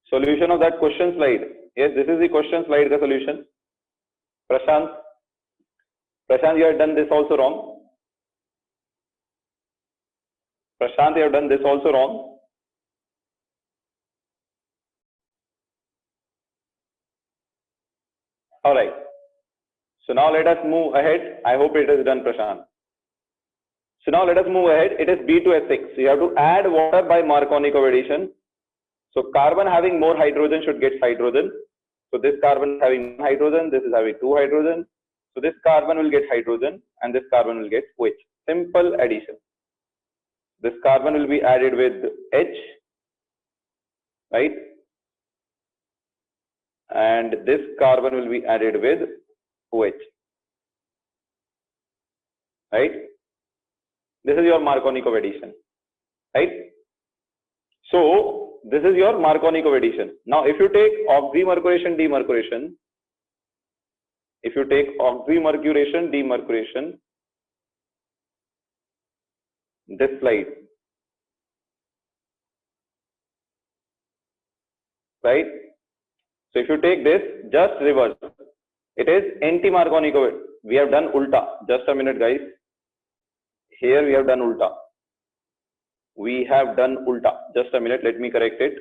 Solution of that question slide. Yes, this is the question slide, the solution. Prashant, you have done this also wrong. Prashant, you have done this also wrong. All right. So now let us move ahead. I hope it is done, Prashant. So now let us move ahead. It is B2H6. So you have to add water by Markovnikov addition. So carbon having more hydrogen should get hydrogen. So this carbon is having hydrogen, this is having 2 hydrogen. So this carbon will get hydrogen and this carbon will get OH. Simple addition. This carbon will be added with H, right? And this carbon will be added with OH, right? This is your Markovnikov addition, right? So this is your Markovnikov addition. Now, if you take oxymercuration, demercuration, this slide, right? So if you take this, just reverse. It is anti-Markovnikov. We have done ulta. Just a minute, guys. Here we have done ulta. We have done ulta. Just a minute. Let me correct it.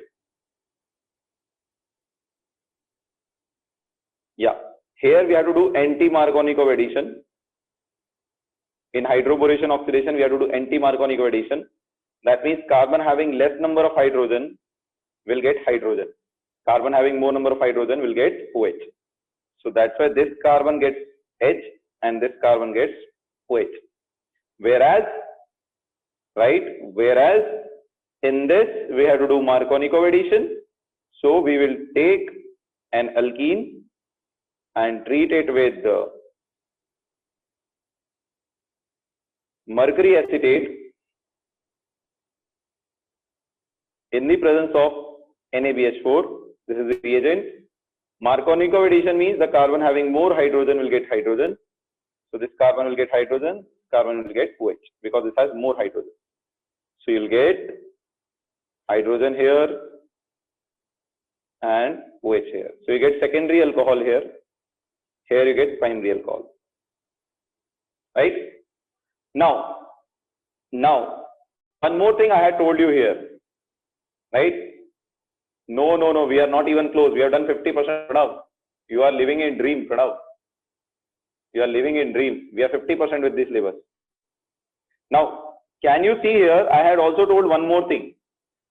Yeah. Here we have to do anti-Markovnikov addition. In hydroboration oxidation, we have to do anti-Markovnikov addition. That means carbon having less number of hydrogen will get hydrogen. Carbon having more number of hydrogen will get OH. So that's why this carbon gets H and this carbon gets OH. Whereas, right, in this we have to do Markovnikov addition. So we will take an alkene and treat it with mercury acetate in the presence of NaBH4. This is the reagent. Markovnikov addition means the carbon having more hydrogen will get hydrogen. So this carbon will get hydrogen, carbon will get OH because this has more hydrogen. So you'll get hydrogen here and OH here. So you get secondary alcohol here. Here you get primary alcohol. Right? Now, one more thing I had told you here. Right? No, we are not even close. We have done 50%, Pranav. You are living in dream, Pranav. You are living in dream. We are 50% with this syllabus. Now, can you see here? I had also told one more thing.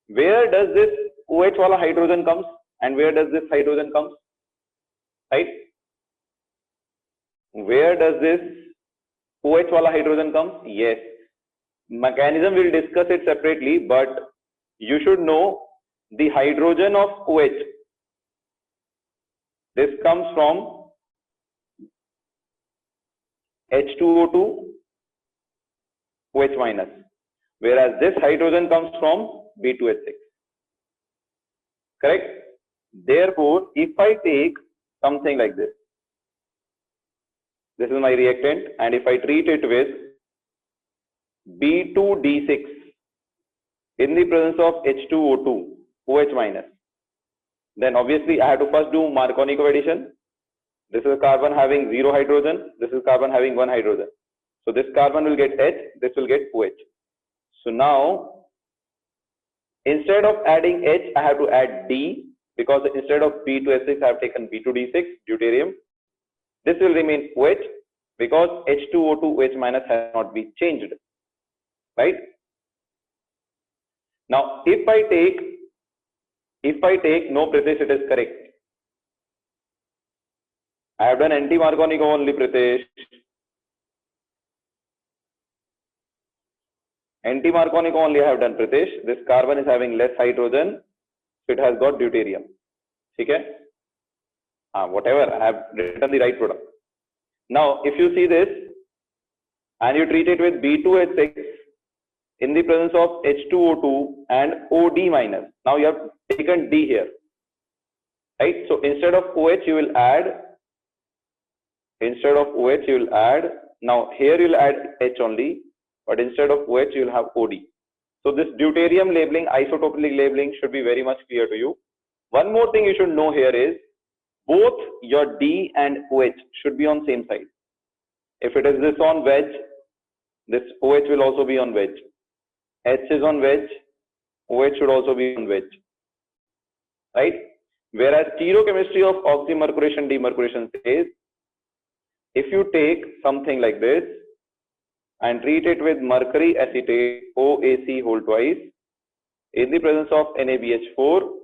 Where does this OH wala hydrogen comes and where does this hydrogen comes? right? Where does this OH wala hydrogen come? Yes. Mechanism we'll discuss it separately, but you should know the hydrogen of OH. This comes from H2O2 OH minus, whereas this hydrogen comes from B2H6. Correct? Therefore, if I take something like this is my reactant, and if I treat it with B2D6 in the presence of H2O2 OH minus, then obviously I have to first do Markovnikov addition. This is a carbon having 0 hydrogen, this is carbon having 1 hydrogen. So this carbon will get H, this will get OH. So now, instead of adding H, I have to add D, because instead of B2H6, I have taken B2D6, deuterium. This will remain OH, because H2O2 OH minus has not been changed, right? Now, if I take, no Pritesh, it is correct. I have done anti-Markovnikov only, Pritesh. Anti-Markovnikov only I have done, Pritesh. This carbon is having less hydrogen, so it has got deuterium. Okay? Whatever, I have written the right product. Now, if you see this, and you treat it with B2H6 in the presence of H2O2 and OD minus. Now you have taken D here, right? So instead of OH, you will add, now here you will add H only, but instead of OH, you will have OD. So this deuterium labeling, isotopically labeling should be very much clear to you. One more thing you should know here is, both your D and OH should be on same side. If it is this on wedge, this OH will also be on wedge. H is on wedge, OH should also be on wedge, right? Whereas stereochemistry of oxymercuration demercuration says, if you take something like this and treat it with mercury acetate OAC whole twice in the presence of NaBH4,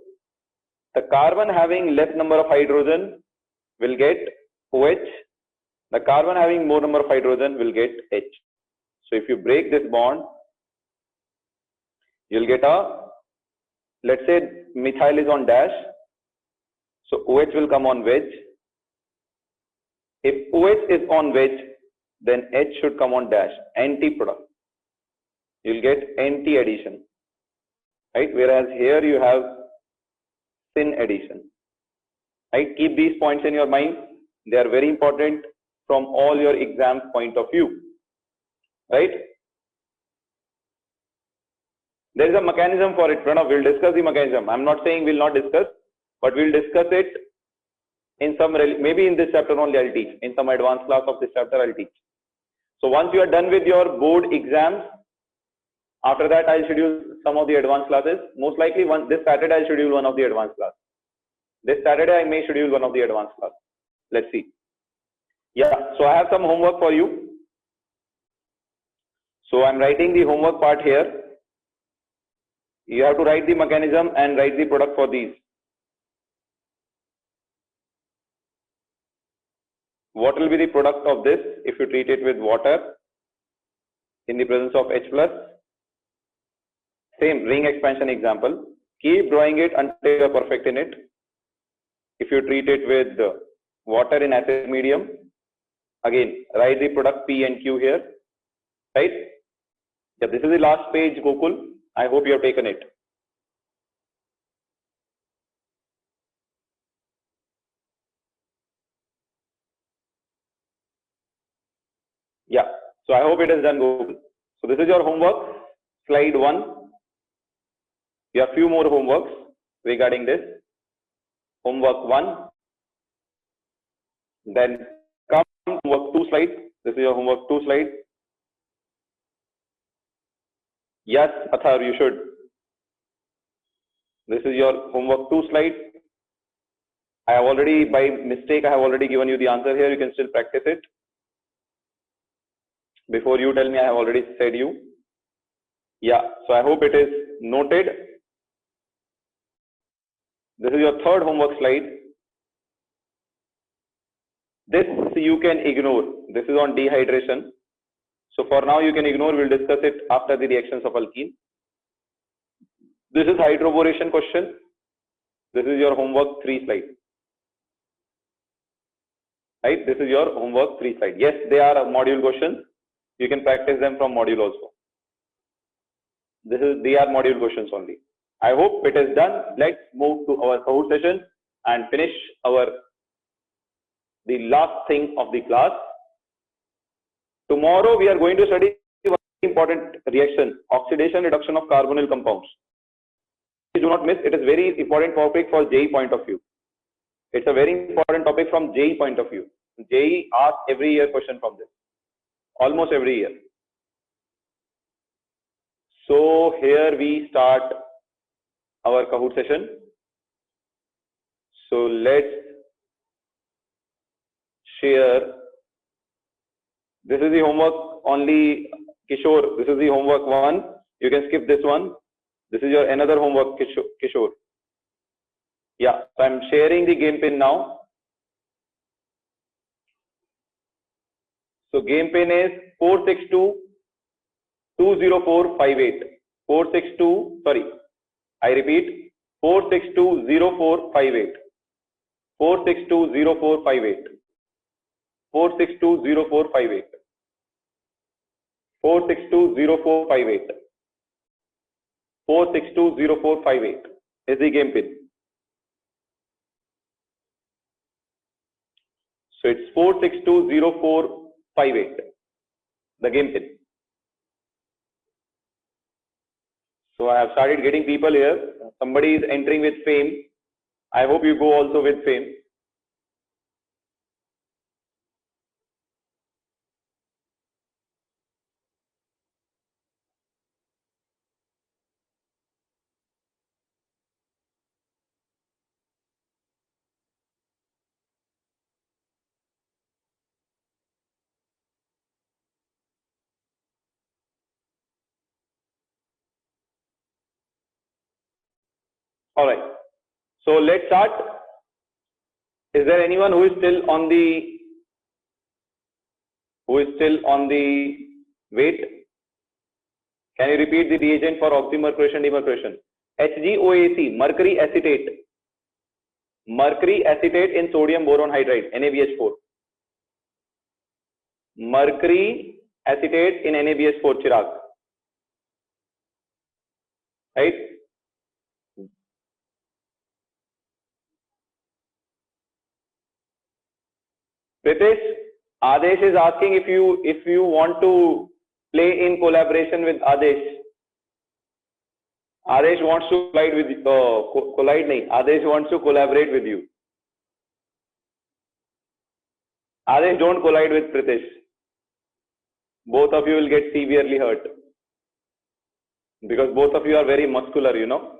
the carbon having less number of hydrogen will get OH, the carbon having more number of hydrogen will get H. So if you break this bond, you'll get a, let's say methyl is on dash, so OH will come on wedge. If OH is on wedge, then H should come on dash, anti-product. You'll get anti-addition, right? Whereas here you have syn addition, right? Keep these points in your mind. They are very important from all your exam point of view, right? There is a mechanism for it, Pranav. We'll discuss the mechanism. I'm not saying we'll not discuss, but we'll discuss it in some, maybe in this chapter only I'll teach. In some advanced class of this chapter I'll teach. So once you are done with your board exams, after that I'll schedule some of the advanced classes. Most likely this Saturday I'll schedule one of the advanced class. This Saturday I may schedule one of the advanced class. Let's see. Yeah, so I have some homework for you. So I'm writing the homework part here. You have to write the mechanism and write the product for these. What will be the product of this if you treat it with water in the presence of H plus? Same ring expansion example. Keep drawing it until you are perfect in it. If you treat it with water in acid medium, again write the product P and Q here, right? Yeah, this is the last page, Gokul. I hope you have taken it. Yeah, so I hope it is done, Gokul. So this is your homework, slide 1. You have few more homeworks regarding this. Homework 1. Then come to homework 2 slide. This is your homework 2 slide. Yes, Athar, you should. This is your homework 2 slide. I have already, by mistake, I have already given you the answer here. You can still practice it. Before you tell me, I have already said you. Yeah, so I hope it is noted. This is your third homework slide. This you can ignore. This is on dehydration. So for now you can ignore. We'll discuss it after the reactions of alkene. This is hydroboration question. This is your homework 3 slide. Right? This is your homework 3 slide. Yes, they are module questions. You can practice them from module also. They are module questions only. I hope it is done. Let's move to our Kahoot session and finish the last thing of the class. Tomorrow we are going to study one important reaction, oxidation reduction of carbonyl compounds. Please do not miss. It is very important topic for JEE point of view. It's a very important topic from JEE point of view. JEE asks every year question from this, almost every year. So here we start our Kahoot session. So let's share. This is the homework only, Kishore. This is the homework 1. You can skip this one. This is your another homework, Kishore. Yeah, so I'm sharing the game pin now. So game pin is 462-20458. 462, sorry, I repeat, 462-0458. 462-0458. 462-0458. 462-0458. 462-0458 is the game pin. So it's 462-0458, the game pin. So I have started getting people here. Somebody is entering with fame. I hope you go also with fame. All right. So let's start. Is there anyone who is still on the wait? Can you repeat the reagent for oxymercuration demercuration? HgOAC, mercury acetate. Mercury acetate in sodium boron hydride, NaBH4. Mercury acetate in NaBH4, Chirag. Right? Pritesh, Adesh is asking if you want to play in collaboration with Adesh. Adesh wants to collide with Adesh wants to collaborate with you. Adesh, don't collide with Pritesh. Both of you will get severely hurt because both of you are very muscular, you know.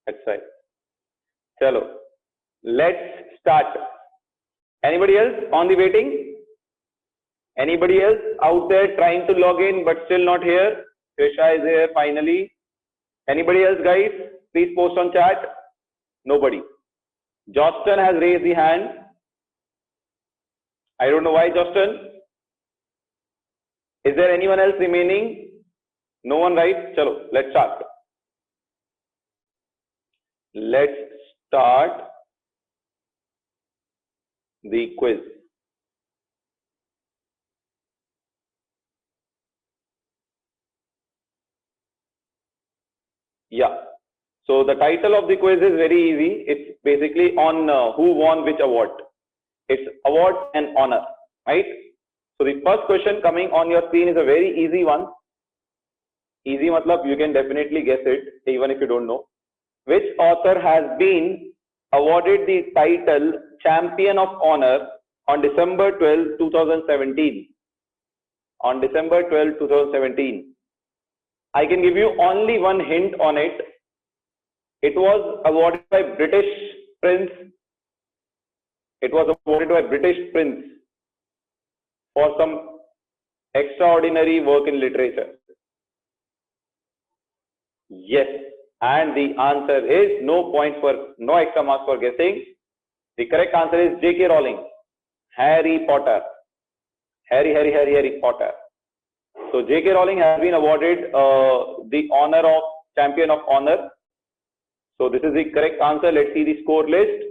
That's right. Chalo, let's start. Anybody else on the waiting? Anybody else out there trying to log in but still not here? Krisha is here finally. Anybody else, guys? Please post on chat. Nobody. Joston has raised the hand. I don't know why, Joston. Is there anyone else remaining? No one, right? Chalo, let's start. Let's start the quiz. Yeah. So the title of the quiz is very easy. It's basically on who won which award. It's award and honor, right? So the first question coming on your screen is a very easy one. Easy matlab you can definitely guess it even if you don't know. Which author has been awarded the title Champion of Honor on December 12, 2017? On December 12, 2017. I can give you only one hint on it. It was awarded by British Prince. It was awarded by British Prince for some extraordinary work in literature. Yes, and the answer is no extra marks for guessing. The correct answer is J.K. Rowling. Harry Potter. Harry Potter. So J.K. Rowling has been awarded the honor of Champion of Honor. So this is the correct answer. Let's see the score list.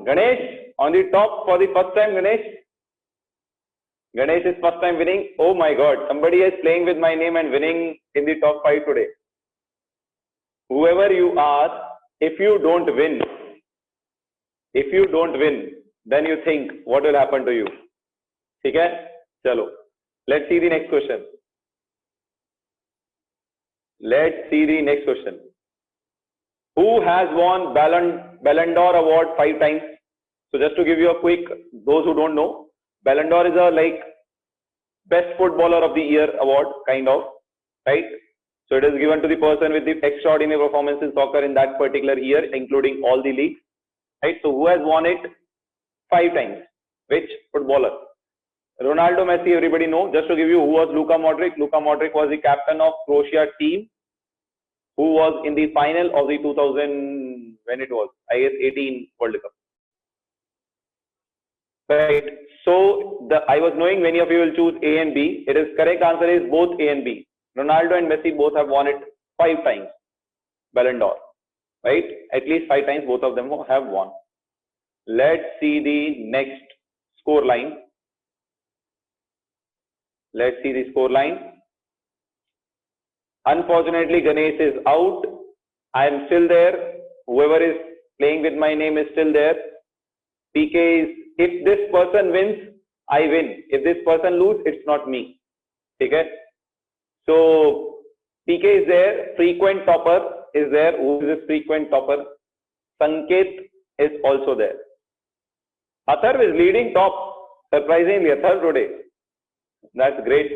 Ganesh on the top for the first time. Ganesh is first time winning. Oh my God, somebody is playing with my name and winning in the top 5 today. Whoever you are, if you don't win, then you think what will happen to you. Okay? Chalo. Let's see the next question. Who has won Ballon d'Or award 5 times? So just to give you a quick, those who don't know, Ballon d'Or is a like best footballer of the year award, kind of, right? So it is given to the person with the extraordinary performance in soccer in that particular year, including all the leagues, right? So who has won it 5 times? Which footballer? Ronaldo, Messi, everybody know. Just to give you who was Luka Modric. Luka Modric was the captain of Croatia team, who was in the final of the 2000, when it was, I guess 18 World Cup. Right. So I was knowing many of you will choose A and B. It is correct answer is both A and B. Ronaldo and Messi both have won it 5 times. Ballon d'Or. Right. At least 5 times both of them have won. Let's see the next score line. Unfortunately, Ganesh is out. I am still there. Whoever is playing with my name is still there. PK is, if this person wins, I win. If this person loses, it's not me. Okay? So, PK is there. Frequent topper is there. Who is this frequent topper? Sanket is also there. Atharv is leading top. Surprisingly, Atharv today. That's great.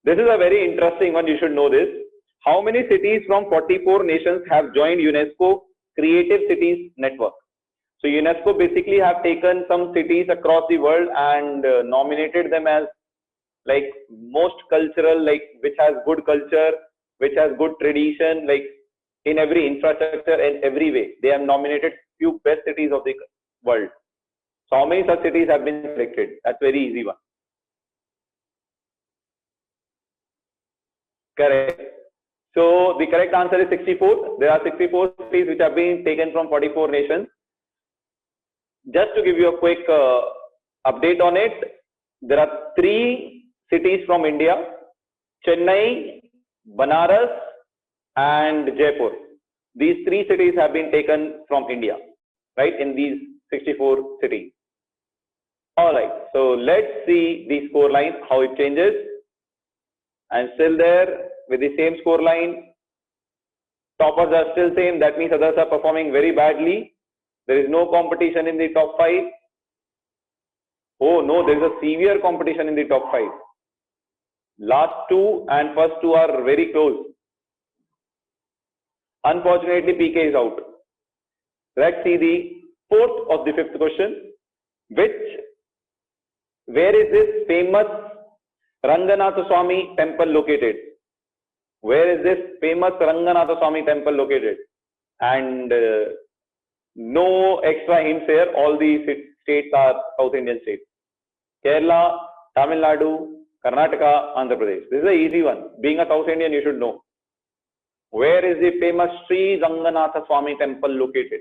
This is a very interesting one. You should know this. How many cities from 44 nations have joined UNESCO Creative Cities Network? So UNESCO basically have taken some cities across the world and nominated them as like most cultural, like which has good culture, which has good tradition, like in every infrastructure and every way. They have nominated few best cities of the world. So how many such cities have been selected? That's very easy one. Correct. So the correct answer is 64. There are 64 cities which have been taken from 44 nations. Just to give you a quick update on it, there are 3 cities from India: Chennai, Banaras, and Jaipur. These 3 cities have been taken from India, right? In these 64 cities. All right. So let's see the score line, how it changes. I'm still there with the same score line. Toppers are still same. That means others are performing very badly. There is no competition in the top 5. Oh no, there is a severe competition in the top 5. Last 2 and first 2 are very close. Unfortunately, PK is out. Let's see the 4th of the 5th question. Where is this famous Ranganatha Swami temple located? Where is this famous Ranganatha Swami temple located? And no extra hints here. All the states are South Indian states. Kerala, Tamil Nadu, Karnataka, Andhra Pradesh. This is an easy one. Being a South Indian, you should know. Where is the famous Sri Ranganatha Swami temple located?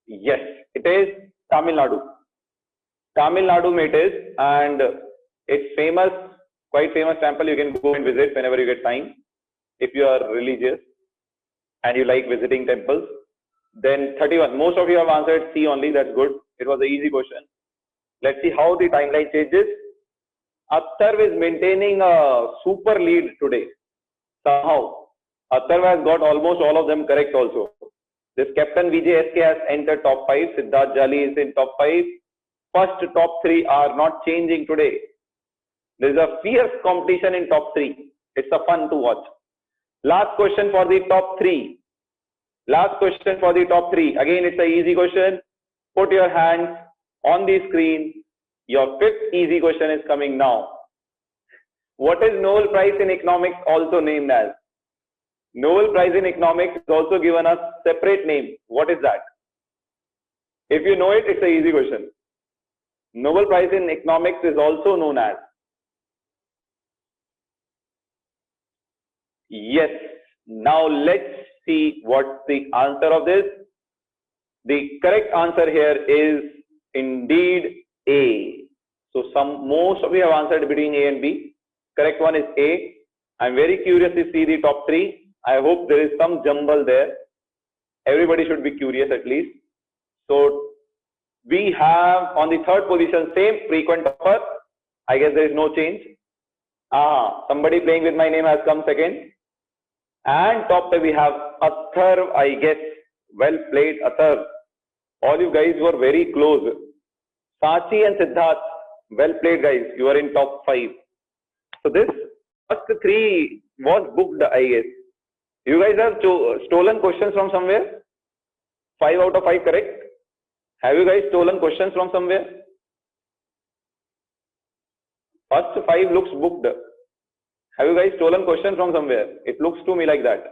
Yes, it is Tamil Nadu. Tamil Nadu it is, and it's famous, quite famous temple. You can go and visit whenever you get time. If you are religious and you like visiting temples. Then 31. Most of you have answered C only. That's good. It was an easy question. Let's see how the timeline changes. Atharv is maintaining a super lead today. Somehow, Atharv has got almost all of them correct also. This Captain Vijay SK has entered top 5. Siddharth Jali is in top 5. First top 3 are not changing today. There is a fierce competition in top 3. It's a fun to watch. Last question for the top 3. Again, it's an easy question. Put your hands on the screen. Your 5th easy question is coming now. What is Nobel Prize in Economics also named as? Nobel Prize in Economics is also given a separate name. What is that? If you know it, it's an easy question. Nobel Prize in Economics is also known as. Yes. Now let's see what's the answer of this. The correct answer here is indeed A. So most of you have answered between A and B. Correct one is A. I'm very curious to see the top three. I hope there is some jumble there. Everybody should be curious at least. So we have on the third position same frequent topper. I guess there is no change. Somebody playing with my name has come second. And top we have Atharv, I guess. Well played, Atharv. All you guys were very close. Sachi and Siddharth, well played guys. You are in top 5. So this first 3 was booked, I guess. You guys have stolen questions from somewhere? 5 out of 5 correct? Have you guys stolen questions from somewhere? First 5 looks booked. Have you guys stolen questions from somewhere? It looks to me like that.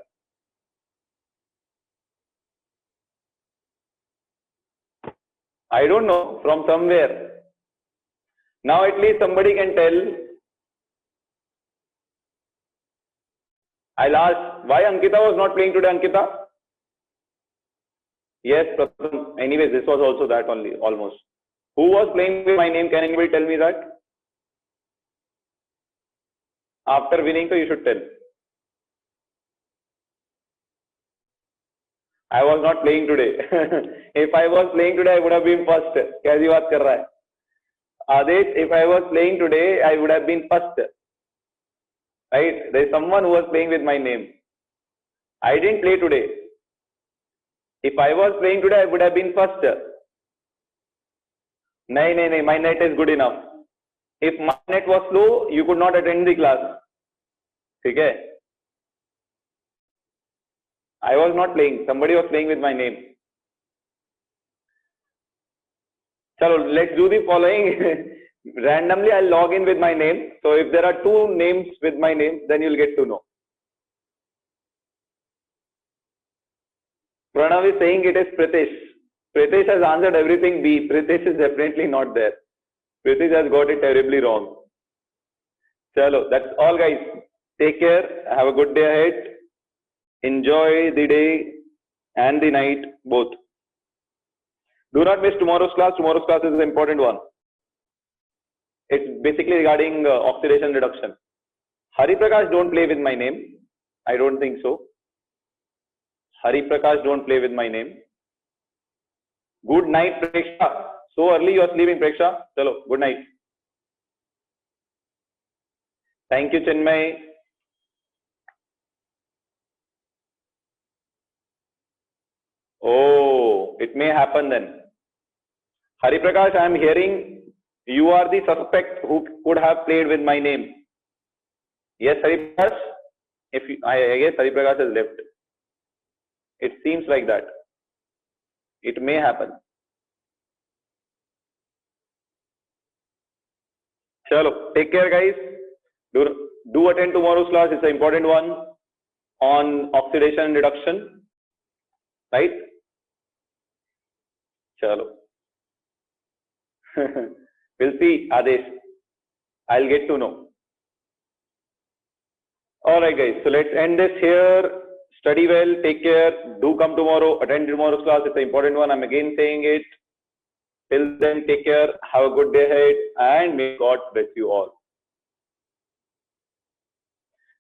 I don't know, from somewhere. Now at least somebody can tell. I'll ask, why Ankita was not playing today, Ankita? Yes, Pratham. Anyways, this was also that only, almost. Who was playing with my name? Can anybody tell me that? After winning, so you should tell. I was not playing today. If I was playing today, I would have been first. Kaisi baat kar raha hai? Adesh, if I was playing today, I would have been first. Right? There is someone who was playing with my name. I didn't play today. If I was playing today, I would have been first. No, my net is good enough. If my net was slow, you could not attend the class. Okay? I was not playing. Somebody was playing with my name. Chalo, let's do the following. Randomly, I'll log in with my name. So if there are 2 names with my name, then you'll get to know. Pranav is saying it is Pritesh. Pritesh has answered everything B. Pritesh is definitely not there. Pritesh has got it terribly wrong. Chalo, that's all guys. Take care. Have a good day ahead. Enjoy the day and the night both. Do not miss tomorrow's class. Tomorrow's class is an important one. It's basically regarding oxidation reduction. Hari Prakash, don't play with my name. I don't think so. Hari Prakash, don't play with my name. Good night, Preksha. So early you are sleeping, Preksha. Chalo, good night. Thank you, Chinmay. Oh, it may happen then. Hari Prakash, I am hearing you are the suspect who could have played with my name. Yes, Hari Prakash. I guess Hari Prakash has left. It seems like that. It may happen. Chalo, take care, guys. Do attend tomorrow's class. It's an important one on oxidation reduction. Right? Chalo. We'll see, Adesh. I'll get to know. Alright guys, so let's end this here. Study well, take care, do come tomorrow, attend tomorrow's class. It's an important one. I'm again saying it. Till then, take care, have a good day ahead, and may God bless you all.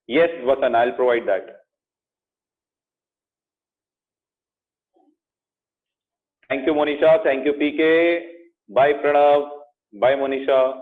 Yes, Vasan, I'll provide that. Thank you, Monisha. Thank you, PK. Bye, Pranav. Bye, Monisha.